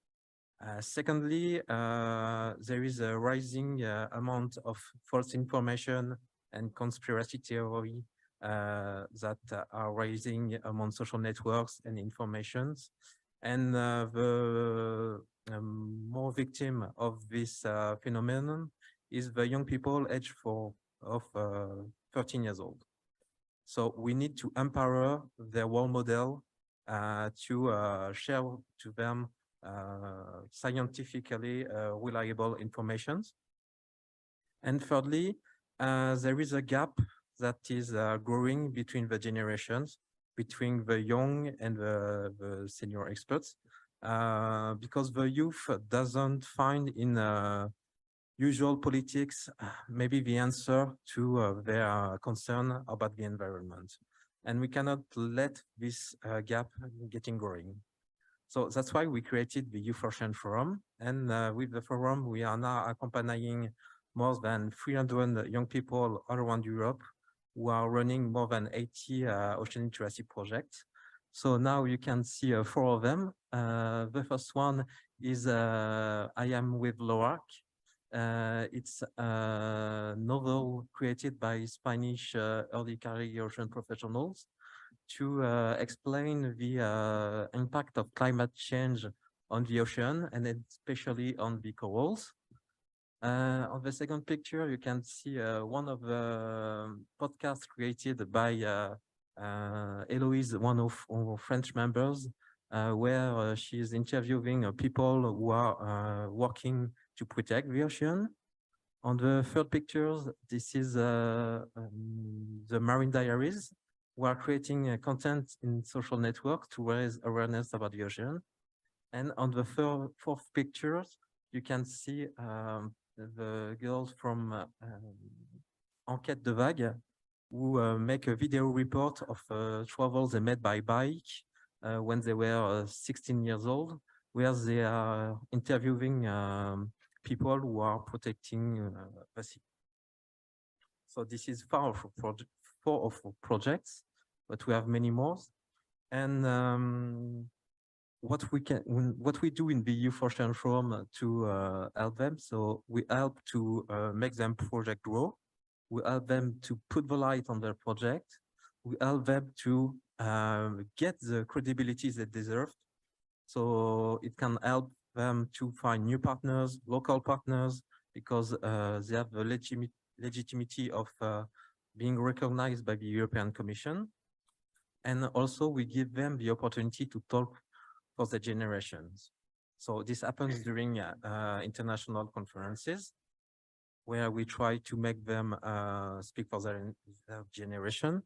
Secondly, there is a rising amount of false information and conspiracy theory that are rising among social networks and informations. And the more victim of this phenomenon is the young people aged of 13 years old. So we need to empower their role model to share to them scientifically reliable information. And thirdly, there is a gap that is growing between the generations, between the young and the senior experts, because the youth doesn't find in usual politics maybe the answer to their concern about the environment. And we cannot let this gap getting growing. So that's why we created the Youth Ocean Forum. And with the forum, we are now accompanying more than 300 young people all around Europe who are running more than 80 ocean literacy projects. So now you can see 4 of them. The first one is I Am with LOAC. It's a novel created by Spanish early career ocean professionals to explain the impact of climate change on the ocean and especially on the corals. On the second picture, you can see one of the podcasts created by Eloise, one of our French members, where she is interviewing people who are working to protect the ocean. On the third pictures, this is the Marine Diaries. We are creating content in social networks to raise awareness about the ocean. And on the fourth pictures, you can see the girls from Enquête de Vague, who make a video report of travels they made by bike when they were 16 years old, where they are interviewing people who are protecting the sea. So this is four of projects, but we have many more. And what we do in the Youth Ocean Forum to help them. So we help to make them project grow. We help them to put the light on their project. We help them to get the credibility they deserve. So it can help them to find new partners, local partners, because they have the legitimacy of being recognized by the European Commission. And also we give them the opportunity to talk for the generations. So this happens during international conferences where we try to make them speak for their generation.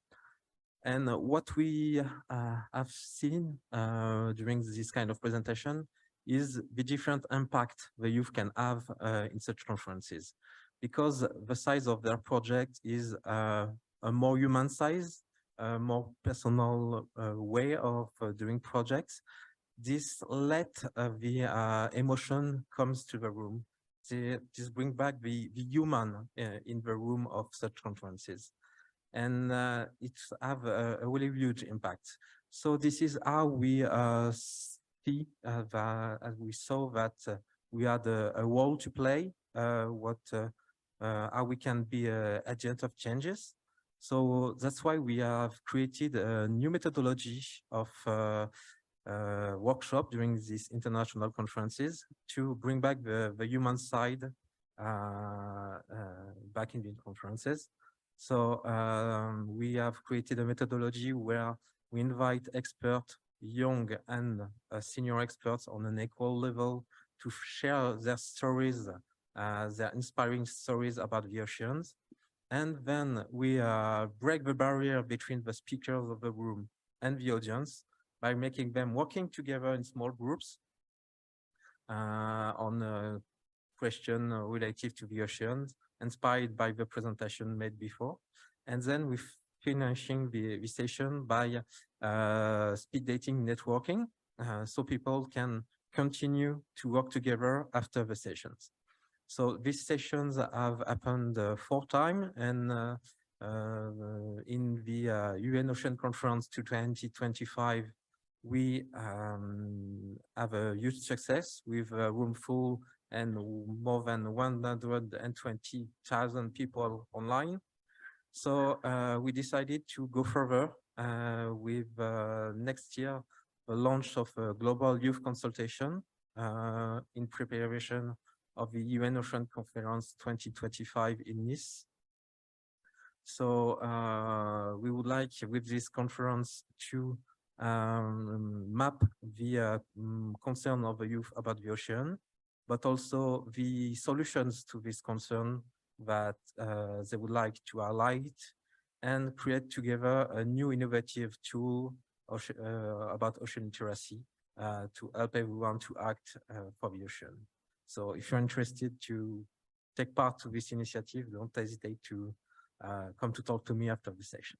And what we have seen during this kind of presentation is the different impact the youth can have in such conferences. Because the size of their project is a more human size, a more personal way of doing projects, this let the emotion comes to the room. This bring back the human in the room of such conferences. And it have a really huge impact. So this is how we see as we saw that we had a role to play, how we can be an agent of changes. So that's why we have created a new methodology of workshop during these international conferences to bring back the human side back in the conferences. So we have created a methodology where we invite experts, young and senior experts on an equal level to share their stories, their inspiring stories about the oceans. And then we break the barrier between the speakers of the room and the audience by making them working together in small groups on a question related to the oceans, inspired by the presentation made before. And then we're finishing the session by speed dating networking, so people can continue to work together after the sessions. So these sessions have happened 4 times, and in the UN Ocean Conference 2025, we have a huge success with a room full and more than 120,000 people online. So we decided to go further with next year the launch of a global youth consultation in preparation of the UN Ocean Conference 2025 in Nice. So we would like with this conference to map the concern of the youth about the ocean, but also the solutions to this concern that they would like to highlight and create together a new innovative tool about ocean literacy to help everyone to act for the ocean. So if you're interested to take part to this initiative, don't hesitate to come to talk to me after the session.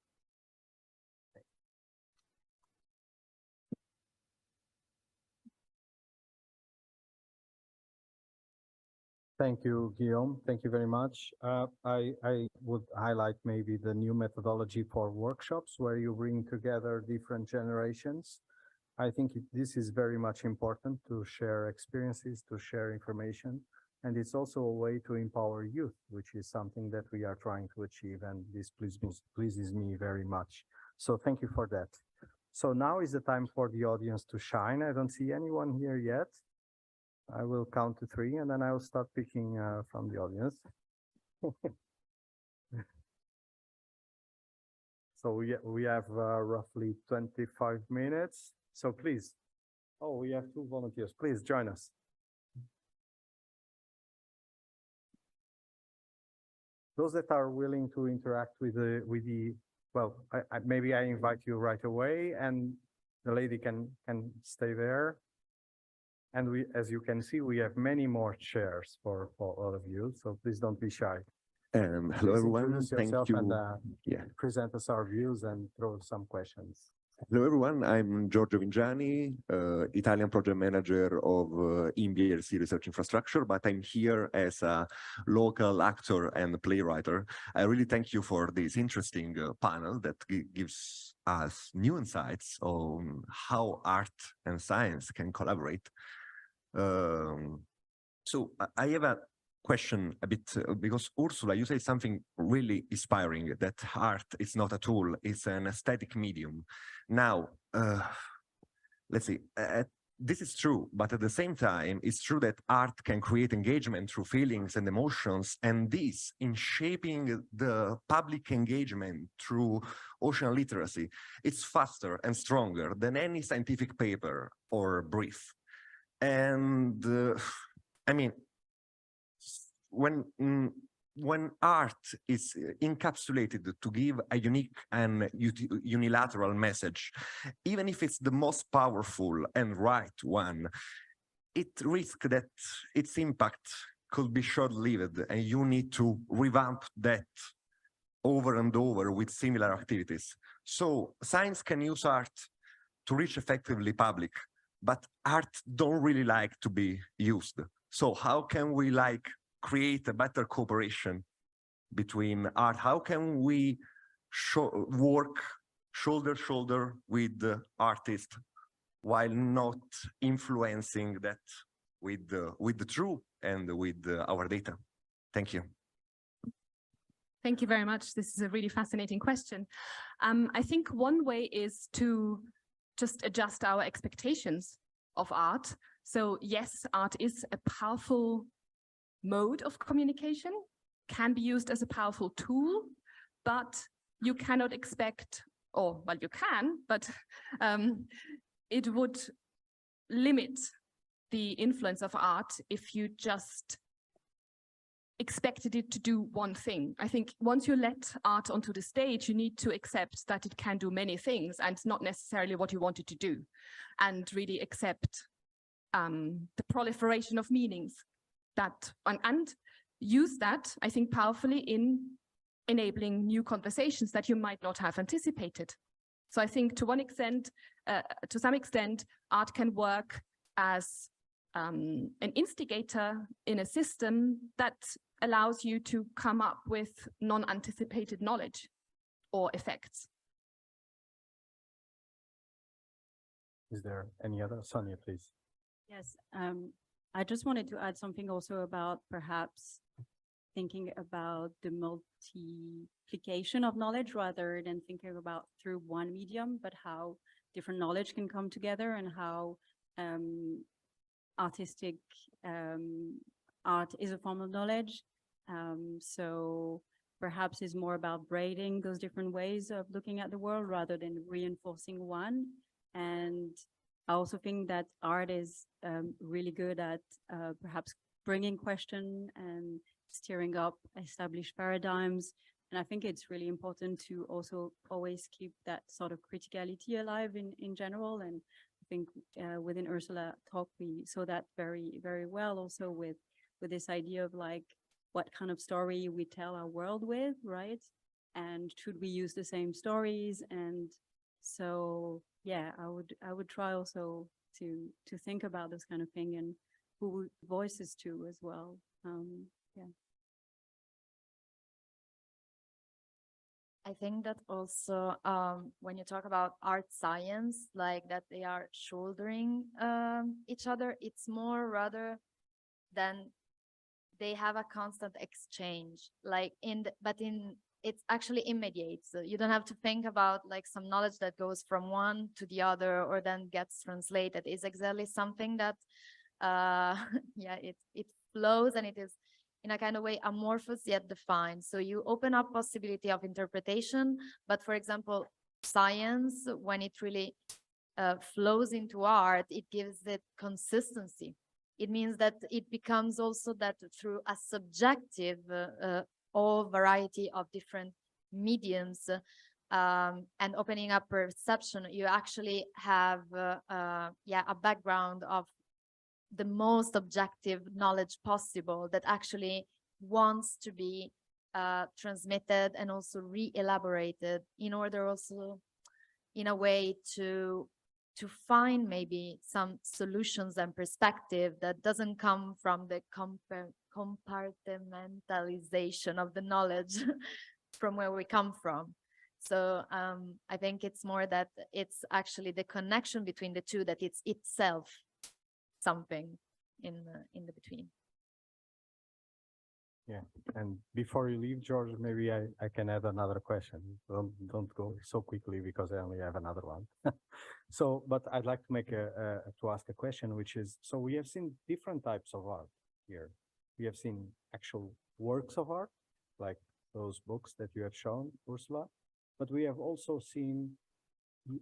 Thank you, Guillaume. Thank you very much. I would highlight maybe the new methodology for workshops where you bring together different generations. I think this is very much important to share experiences, to share information. And it's also a way to empower youth, which is something that we are trying to achieve. And this pleases me very much. So thank you for that. So now is the time for the audience to shine. I don't see anyone here yet. I will count to 3 and then I will start picking from the audience. So we have roughly 25 minutes. So please. Oh, we have 2 volunteers. Please join us. Those that are willing to interact with the well, maybe I invite you right away and the lady can stay there. And we, as you can see, we have many more chairs for all of you. So please don't be shy. Hello, everyone. Thank you. And, present us our views and throw some questions. Hello, everyone. I'm Giorgio Vingiani, Italian project manager of IIM-CSIC Research Infrastructure, but I'm here as a local actor and playwright. I really thank you for this interesting panel that gives us new insights on how art and science can collaborate. So I have a question a bit, because Ursula, you say something really inspiring, that art is not a tool, it's an aesthetic medium. Now, let's see, this is true, but at the same time, it's true that art can create engagement through feelings and emotions, and this, in shaping the public engagement through ocean literacy, it's faster and stronger than any scientific paper or brief. And I mean, when art is encapsulated to give a unique and unilateral message, even if it's the most powerful and right one, it risks that its impact could be short-lived, and you need to revamp that over and over with similar activities. So science can use art to reach effectively public, but art don't really like to be used. So how can we create a better cooperation between art? How can we work shoulder to shoulder with the artist while not influencing that with the truth and with our data. Thank you. Thank you very much. This is a really fascinating question. I think one way is to just adjust our expectations of art. So yes, art is a powerful mode of communication, can be used as a powerful tool, but you cannot expect, or well, you can, but it would limit the influence of art if you just expected it to do one thing. I think once you let art onto the stage, you need to accept that it can do many things and not necessarily what you want it to do, and really accept the proliferation of meanings that, and use that, I think, powerfully in enabling new conversations that you might not have anticipated. So I think to some extent, art can work as an instigator in a system that allows you to come up with non-anticipated knowledge or effects. Is there any other? Sonia, please. Yes, I just wanted to add something also about perhaps thinking about the multiplication of knowledge rather than thinking about through one medium, but how different knowledge can come together and how artistic art is a form of knowledge. So perhaps it's more about braiding those different ways of looking at the world rather than reinforcing one. And I also think that art is really good at perhaps bringing question and steering up established paradigms. And I think it's really important to also always keep that sort of criticality alive in general. And I think within Ursula talk, we saw that very, very well also with this idea of like, what kind of story we tell our world with, right? And should we use the same stories? And so, yeah, I would try also to think about this kind of thing and who voices to as well. Yeah. I think that also when you talk about art science, like that they are shouldering each other, it's more rather than they have a constant exchange, like it's actually immediate. So you don't have to think about like some knowledge that goes from one to the other or then gets translated. It's exactly something that, yeah, it flows, and it is in a kind of way amorphous yet defined. So you open up possibility of interpretation, but for example, science, when it really flows into art, it gives it consistency. It means that it becomes also that through a subjective all variety of different mediums and opening up perception, you actually have yeah, a background of the most objective knowledge possible that actually wants to be transmitted and also re-elaborated in order also in a way to find maybe some solutions and perspective that doesn't come from the compartmentalization of the knowledge from where we come from. So I think it's more that it's actually the connection between the two, that it's itself something in the between. Yeah, and before you leave, George, maybe I can add another question. Don't go so quickly because I only have another one. So, but I'd like to make to ask a question, which is, so we have seen different types of art here. We have seen actual works of art, like those books that you have shown, Ursula, but we have also seen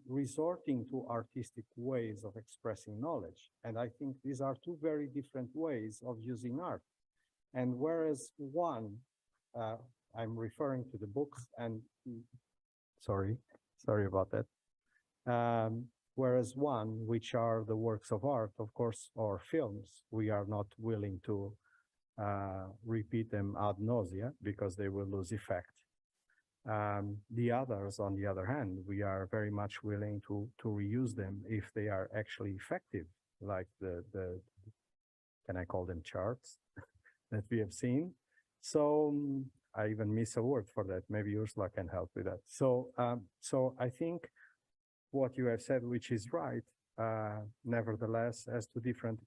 resorting to artistic ways of expressing knowledge. And I think these are two very different ways of using art. And whereas one, I'm referring to the books and, sorry about that. Whereas one, which are the works of art, of course, or films, we are not willing to repeat them ad nausea because they will lose effect. The others, on the other hand, we are very much willing to reuse them if they are actually effective, like the can I call them charts that we have seen. So I even miss a word for that. Maybe Ursula can help with that. So so I think what you have said, which is right, nevertheless, as to different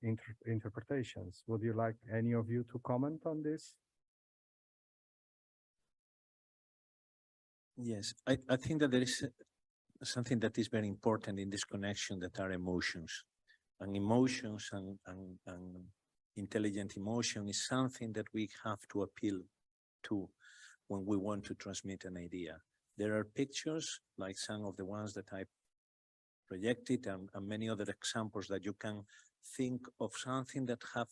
interpretations. Would you like any of you to comment on this? Yes, I think that there is something that is very important in this connection, that are emotions. And emotions and intelligent emotion is something that we have to appeal to when we want to transmit an idea. There are pictures, like some of the ones that I projected, and many other examples that you can think of something that have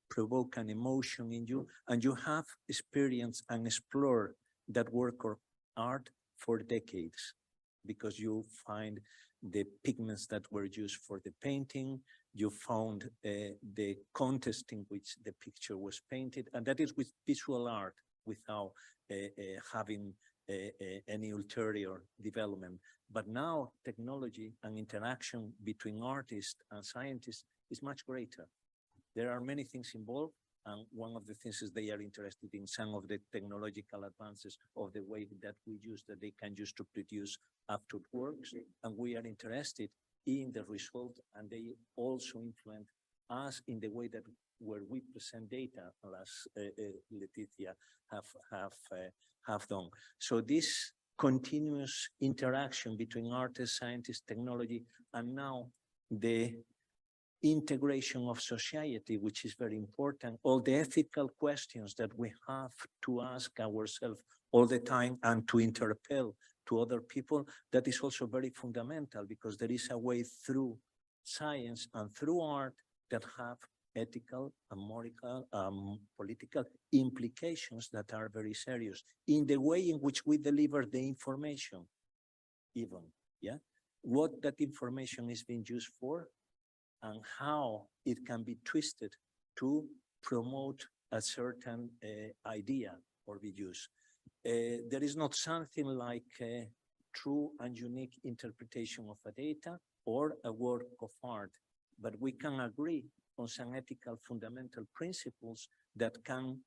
provoked an emotion in you, and you have experienced and explored that work or art for decades, because you find the pigments that were used for the painting, you found the context in which the picture was painted, and that is with visual art, without having any ulterior development. But now technology and interaction between artists and scientists is much greater. There are many things involved, and one of the things is they are interested in some of the technological advances of the way that we use, that they can use to produce after works, and we are interested in the result, and they also influence us in the way that where we present data, as Leticia have done. So this continuous interaction between artists, scientists, technology, and now the integration of society, which is very important, all the ethical questions that we have to ask ourselves all the time and to interpel to other people, that is also very fundamental, because there is a way through science and through art that have ethical and moral, political implications that are very serious in the way in which we deliver the information, even, yeah? What that information is being used for, and how it can be twisted to promote a certain idea or be used. There is not something like a true and unique interpretation of a data or a work of art, but we can agree on some ethical fundamental principles that can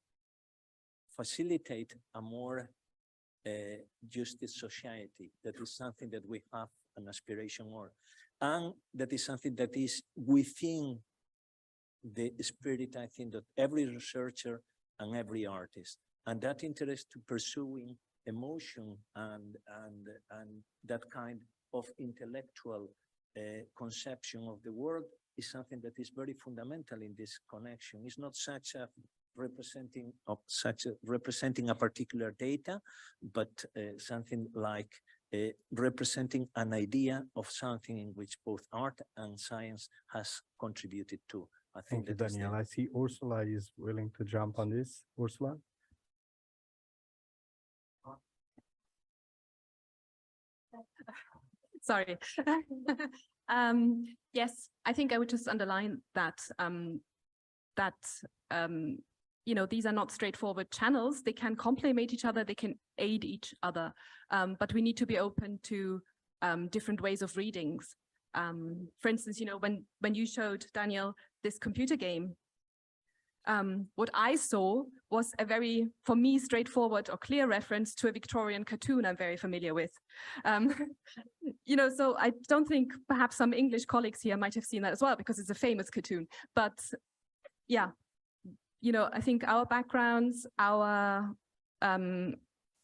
facilitate a more justice society. That is something that we have an aspiration for, and that is something that is within the spirit, I think, that every researcher and every artist, and that interest to pursuing emotion and that kind of intellectual conception of the world is something that is very fundamental in this connection. It's not such a representing a particular data, but something like representing an idea of something in which both art and science has contributed to. I think Thank you, Daniel. I see Ursula is willing to jump on this. Ursula? Sorry. Yes, I think I would just underline that you know, these are not straightforward channels. They can complement each other, they can aid each other, but we need to be open to different ways of readings. For instance, you know, when you showed, Daniel, this computer game, what I saw was a very, for me, straightforward or clear reference to a Victorian cartoon I'm very familiar with. You know, so I don't think perhaps some English colleagues here might have seen that as well, because it's a famous cartoon. But yeah, you know, I think our backgrounds, our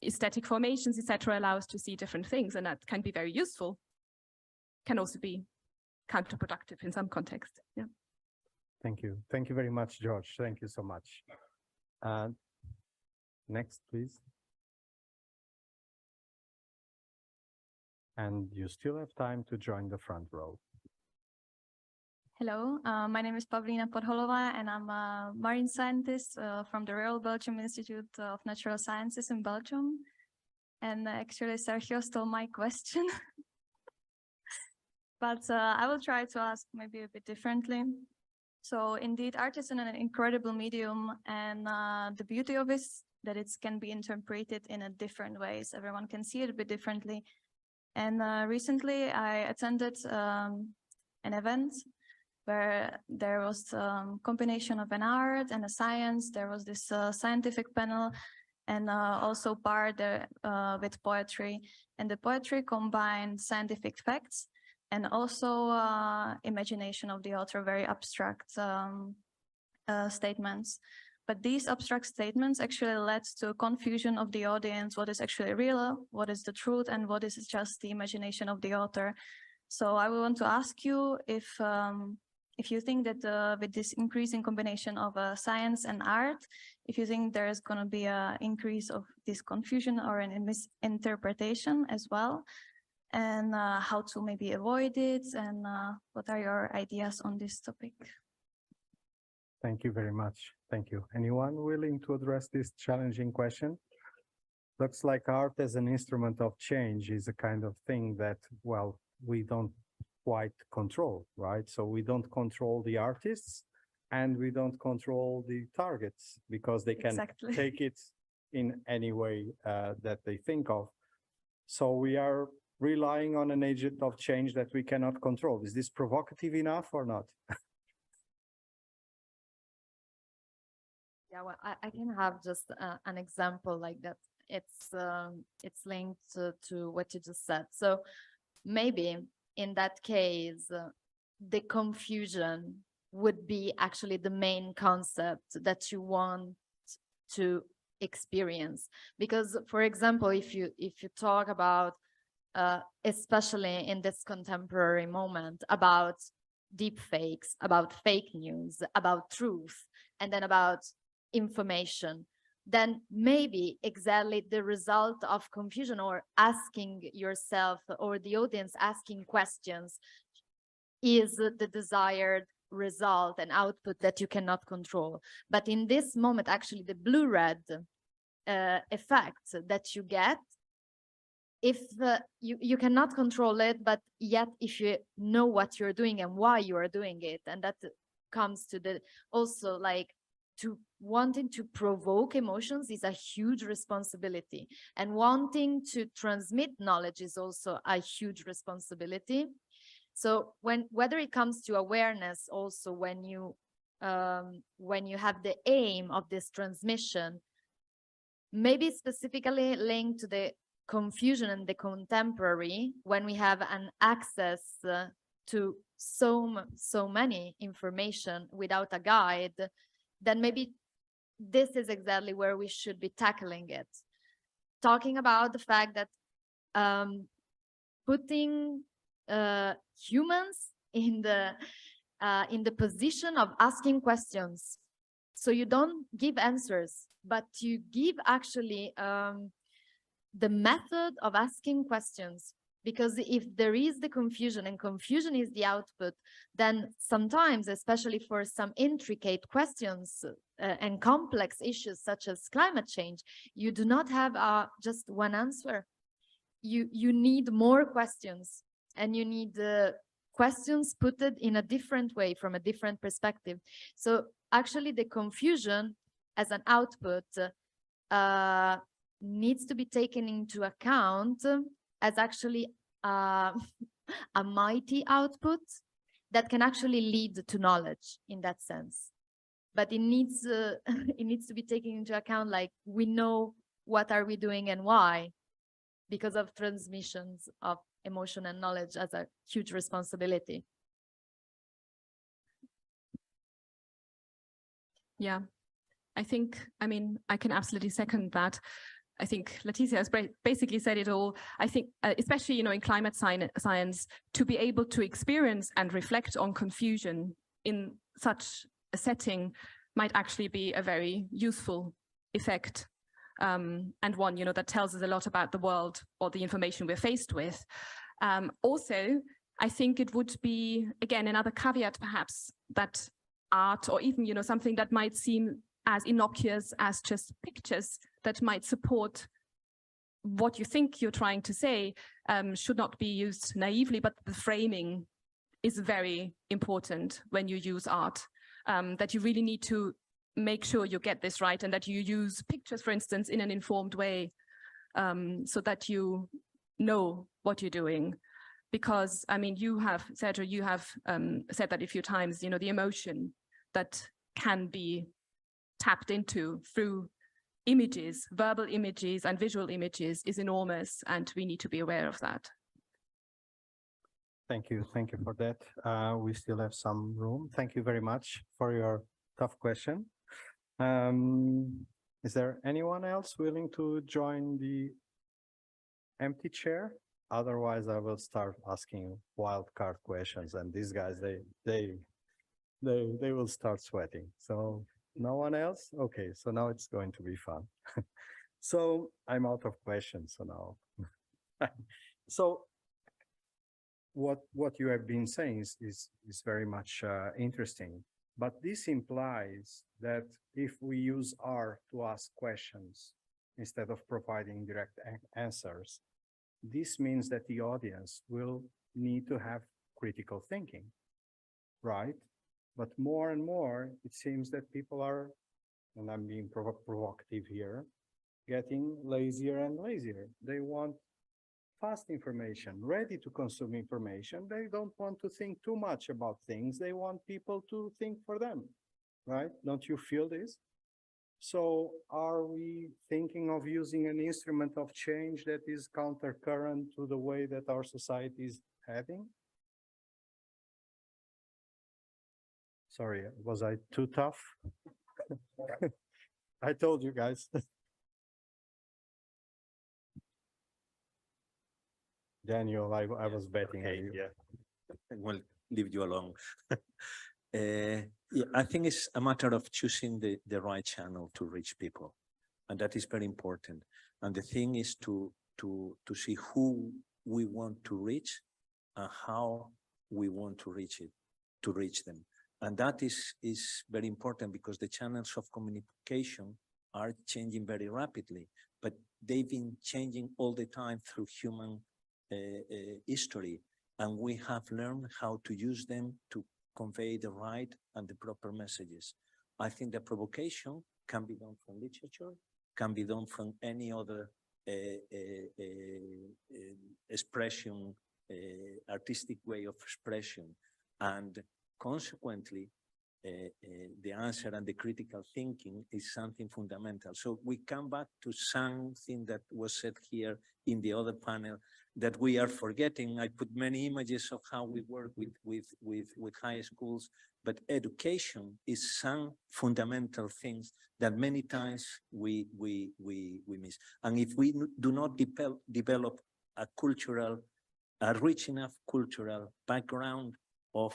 aesthetic formations, etc., allow us to see different things, and that can be very useful. Can also be counterproductive in some context. Yeah. Thank you. Thank you very much, George. Thank you so much. Next, please. And you still have time to join the front row. Hello, my name is Pavlina Podholova, and I'm a marine scientist from the Royal Belgium Institute of Natural Sciences in Belgium. And actually, Sergio stole my question. But I will try to ask maybe a bit differently. So indeed, art is an incredible medium, and the beauty of it is that it can be interpreted in a different ways. Everyone can see it a bit differently. And recently, I attended an event where there was a combination of an art and a science. There was this scientific panel, and also part with poetry. And the poetry combined scientific facts and also imagination of the author, very abstract statements. But these abstract statements actually led to confusion of the audience, what is actually real, what is the truth, and what is just the imagination of the author. So I want to ask you if you think that with this increasing combination of science and art, if you think there is going to be an increase of this confusion or an misinterpretation as well, and how to maybe avoid it, and what are your ideas on this topic? Thank you very much. Thank you. Anyone willing to address this challenging question? Looks like art as an instrument of change is a kind of thing that, well, we don't quite control, right? So we don't control the artists and we don't control the targets because they can take it in any way that they think of. So we are relying on an agent of change that we cannot control. Is this provocative enough or not? Yeah, well, I can have just an example like that. It's linked to what you just said. So maybe in that case, the confusion would be actually the main concept that you want to experience. Because, for example, if you talk about, especially in this contemporary moment, about deep fakes, about fake news, about truth, and then about information, then maybe exactly the result of confusion, or asking yourself or the audience asking questions, is the desired result and output that you cannot control. But in this moment, actually the blue-red effect that you get, if you cannot control it, but yet if you know what you're doing and why you are doing it, and that comes to the also like to wanting to provoke emotions is a huge responsibility, and wanting to transmit knowledge is also a huge responsibility. So whether it comes to awareness, also when you have the aim of this transmission, maybe specifically linked to the confusion in the contemporary, when we have an access to so many information without a guide, then maybe this is exactly where we should be tackling it. Talking about the fact that putting humans in the position of asking questions. So you don't give answers, but you give actually the method of asking questions. Because if there is the confusion, and confusion is the output, then sometimes, especially for some intricate questions and complex issues such as climate change, you do not have just one answer. You need more questions, and you need questions put in a different way, from a different perspective. So actually the confusion as an output needs to be taken into account as actually a mighty output that can actually lead to knowledge in that sense. But it needs to be taken into account, like, we know what are we doing and why, because of transmissions of emotion and knowledge as a huge responsibility. Yeah, I can absolutely second that. I think Leticia has basically said it all. I think, especially, in climate science, to be able to experience and reflect on confusion in such a setting might actually be a very useful effect, and one, that tells us a lot about the world or the information we're faced with. Also, I think it would be, again, another caveat perhaps, that art, or even, something that might seem as innocuous as just pictures that might support what you think you're trying to say, should not be used naively, but the framing is very important when you use art, that you really need to make sure you get this right, and that you use pictures, for instance, in an informed way, so that you know what you're doing. Because, you have, Sergio, you have said that a few times, the emotion that can be tapped into through images, verbal images and visual images, is enormous, and we need to be aware of that. Thank you for that. We still have some room. Thank you very much for your tough question. Is there anyone else willing to join the empty chair? Otherwise, I will start asking wild card questions, and these guys, they will start sweating. So no one else? Okay, so now it's going to be fun. So I'm out of questions, so now. So what you have been saying is very much interesting, but this implies that if we use R to ask questions instead of providing direct answers, this means that the audience will need to have critical thinking, right? But more and more, it seems that people are, and I'm being provocative here, getting lazier and lazier. They want fast information, ready to consume information. They don't want to think too much about things. They want people to think for them, right? Don't you feel this? So are we thinking of using an instrument of change that is countercurrent to the way that our society is heading? Sorry, was I too tough? I told you guys. Daniel, I was betting on you. Yeah, I will leave you alone. Yeah, I think it's a matter of choosing the right channel to reach people, and that is very important. And the thing is to see who we want to reach and how we want to reach them. And that is very important because the channels of communication are changing very rapidly, but they've been changing all the time through human history, and we have learned how to use them to convey the right and the proper messages. I think the provocation can be done from literature, can be done from any other expression, artistic way of expression, and consequently, the answer and the critical thinking is something fundamental. So we come back to something that was said here in the other panel that we are forgetting. I put many images of how we work with high schools, but education is some fundamental things that many times we miss. And if we do not develop a rich enough cultural background of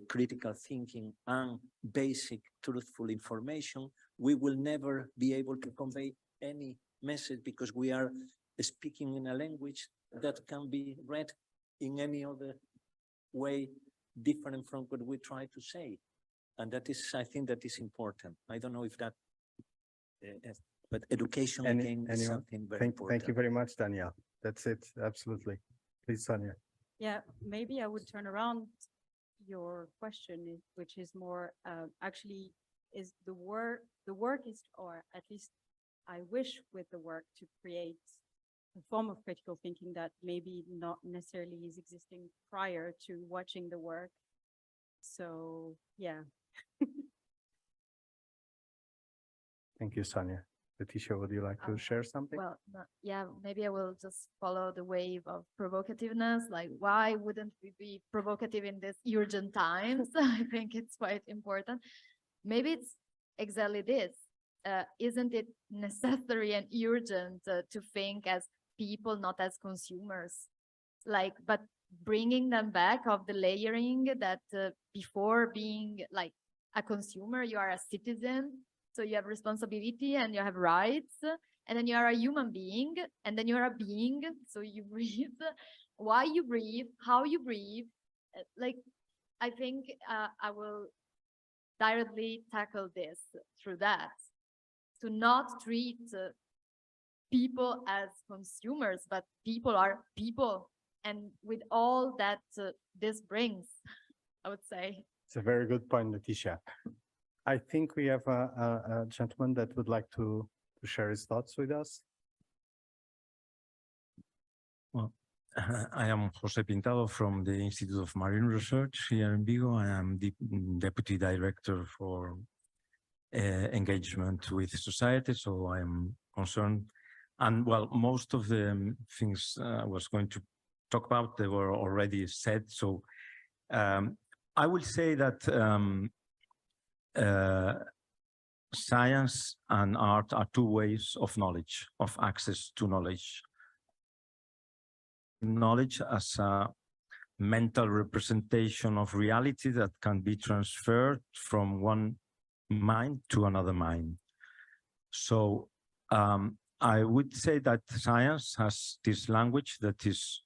critical thinking and basic truthful information, we will never be able to convey any message because we are speaking in a language that can be read in any other way different from what we try to say. And that is, I think that is important. I don't know if that, but education again is something very important. Thank you very much, Danielle. That's it, absolutely. Please, Sonia. Yeah, maybe I would turn around your question, which is more actually is the work is, or at least I wish with the work to create a form of critical thinking that maybe not necessarily is existing prior to watching the work. So yeah. Thank you, Sonia. Leticia, would you like to share something? Well, yeah, maybe I will just follow the wave of provocativeness. Like, why wouldn't we be provocative in these urgent times? I think it's quite important. Maybe it's exactly this. Isn't it necessary and urgent to think as people, not as consumers? Like, but bringing them back of the layering that before being like a consumer, you are a citizen. So you have responsibility and you have rights, and then you are a human being, and then you are a being. So you breathe, why you breathe, how you breathe. Like, I think I will directly tackle this through that, to not treat people as consumers, but people are people. And with all that this brings, I would say. It's a very good point, Leticia. I think we have a gentleman that would like to share his thoughts with us. Well, I am Jose Pintado from the Institute of Marine Research here in Vigo. I am the Deputy Director for engagement with society, so I am concerned. And well, most of the things I was going to talk about, they were already said. So I will say that science and art are two ways of knowledge, of access to knowledge. Knowledge as a mental representation of reality that can be transferred from one mind to another mind. So I would say that science has this language that is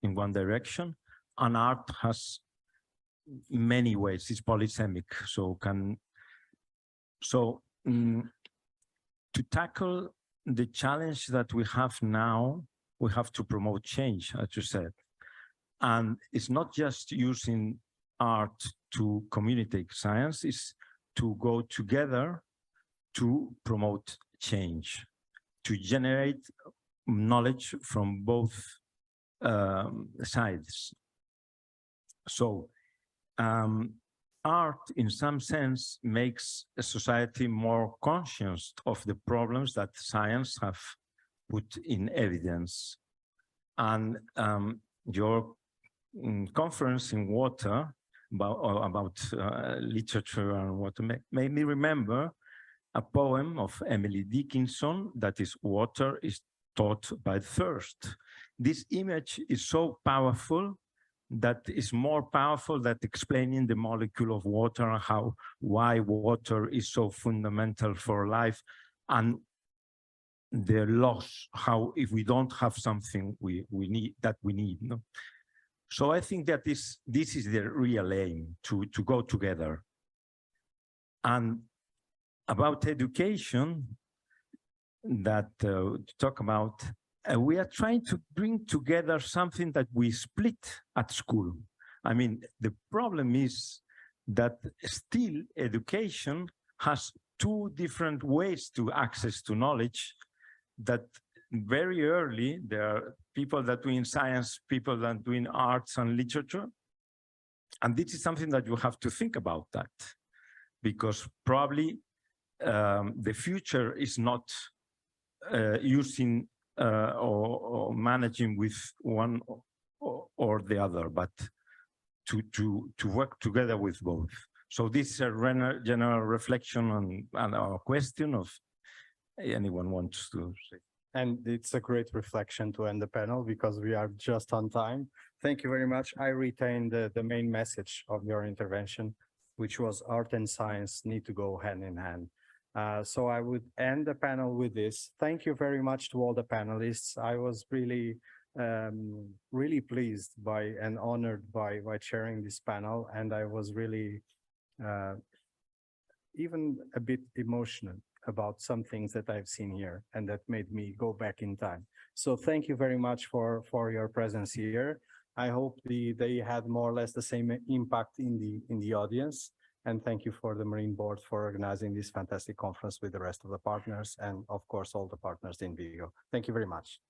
in one direction, and art has many ways. It's polysemic. To tackle the challenge that we have now, we have to promote change, as you said. And it's not just using art to communicate science, it's to go together to promote change, to generate knowledge from both sides. So art, in some sense, makes a society more conscious of the problems that science have put in evidence. And your conference in water about literature and water made me remember a poem of Emily Dickinson that is "Water is taught by thirst." This image is so powerful that is more powerful than explaining the molecule of water and why water is so fundamental for life, and the loss, how if we don't have something we need. No? So I think that this is the real aim, to go together. And about education that to talk about, we are trying to bring together something that we split at school. I mean, the problem is that still education has two different ways to access to knowledge, that very early there are people that doing science, people that doing arts and literature. And this is something that you have to think about that, because probably the future is not using or managing with one or the other, but to work together with both. So this is a general reflection on our question of anyone wants to say. And it's a great reflection to end the panel because we are just on time. Thank you very much. I retain the main message of your intervention, which was art and science need to go hand in hand. So I would end the panel with this. Thank you very much to all the panelists. I was really, really pleased by and honored by chairing this panel. And I was really even a bit emotional about some things that I've seen here and that made me go back in time. So thank you very much for your presence here. I hope they had more or less the same impact in the audience. And thank you for the Marine Board for organizing this fantastic conference with the rest of the partners and of course all the partners in Vigo. Thank you very much.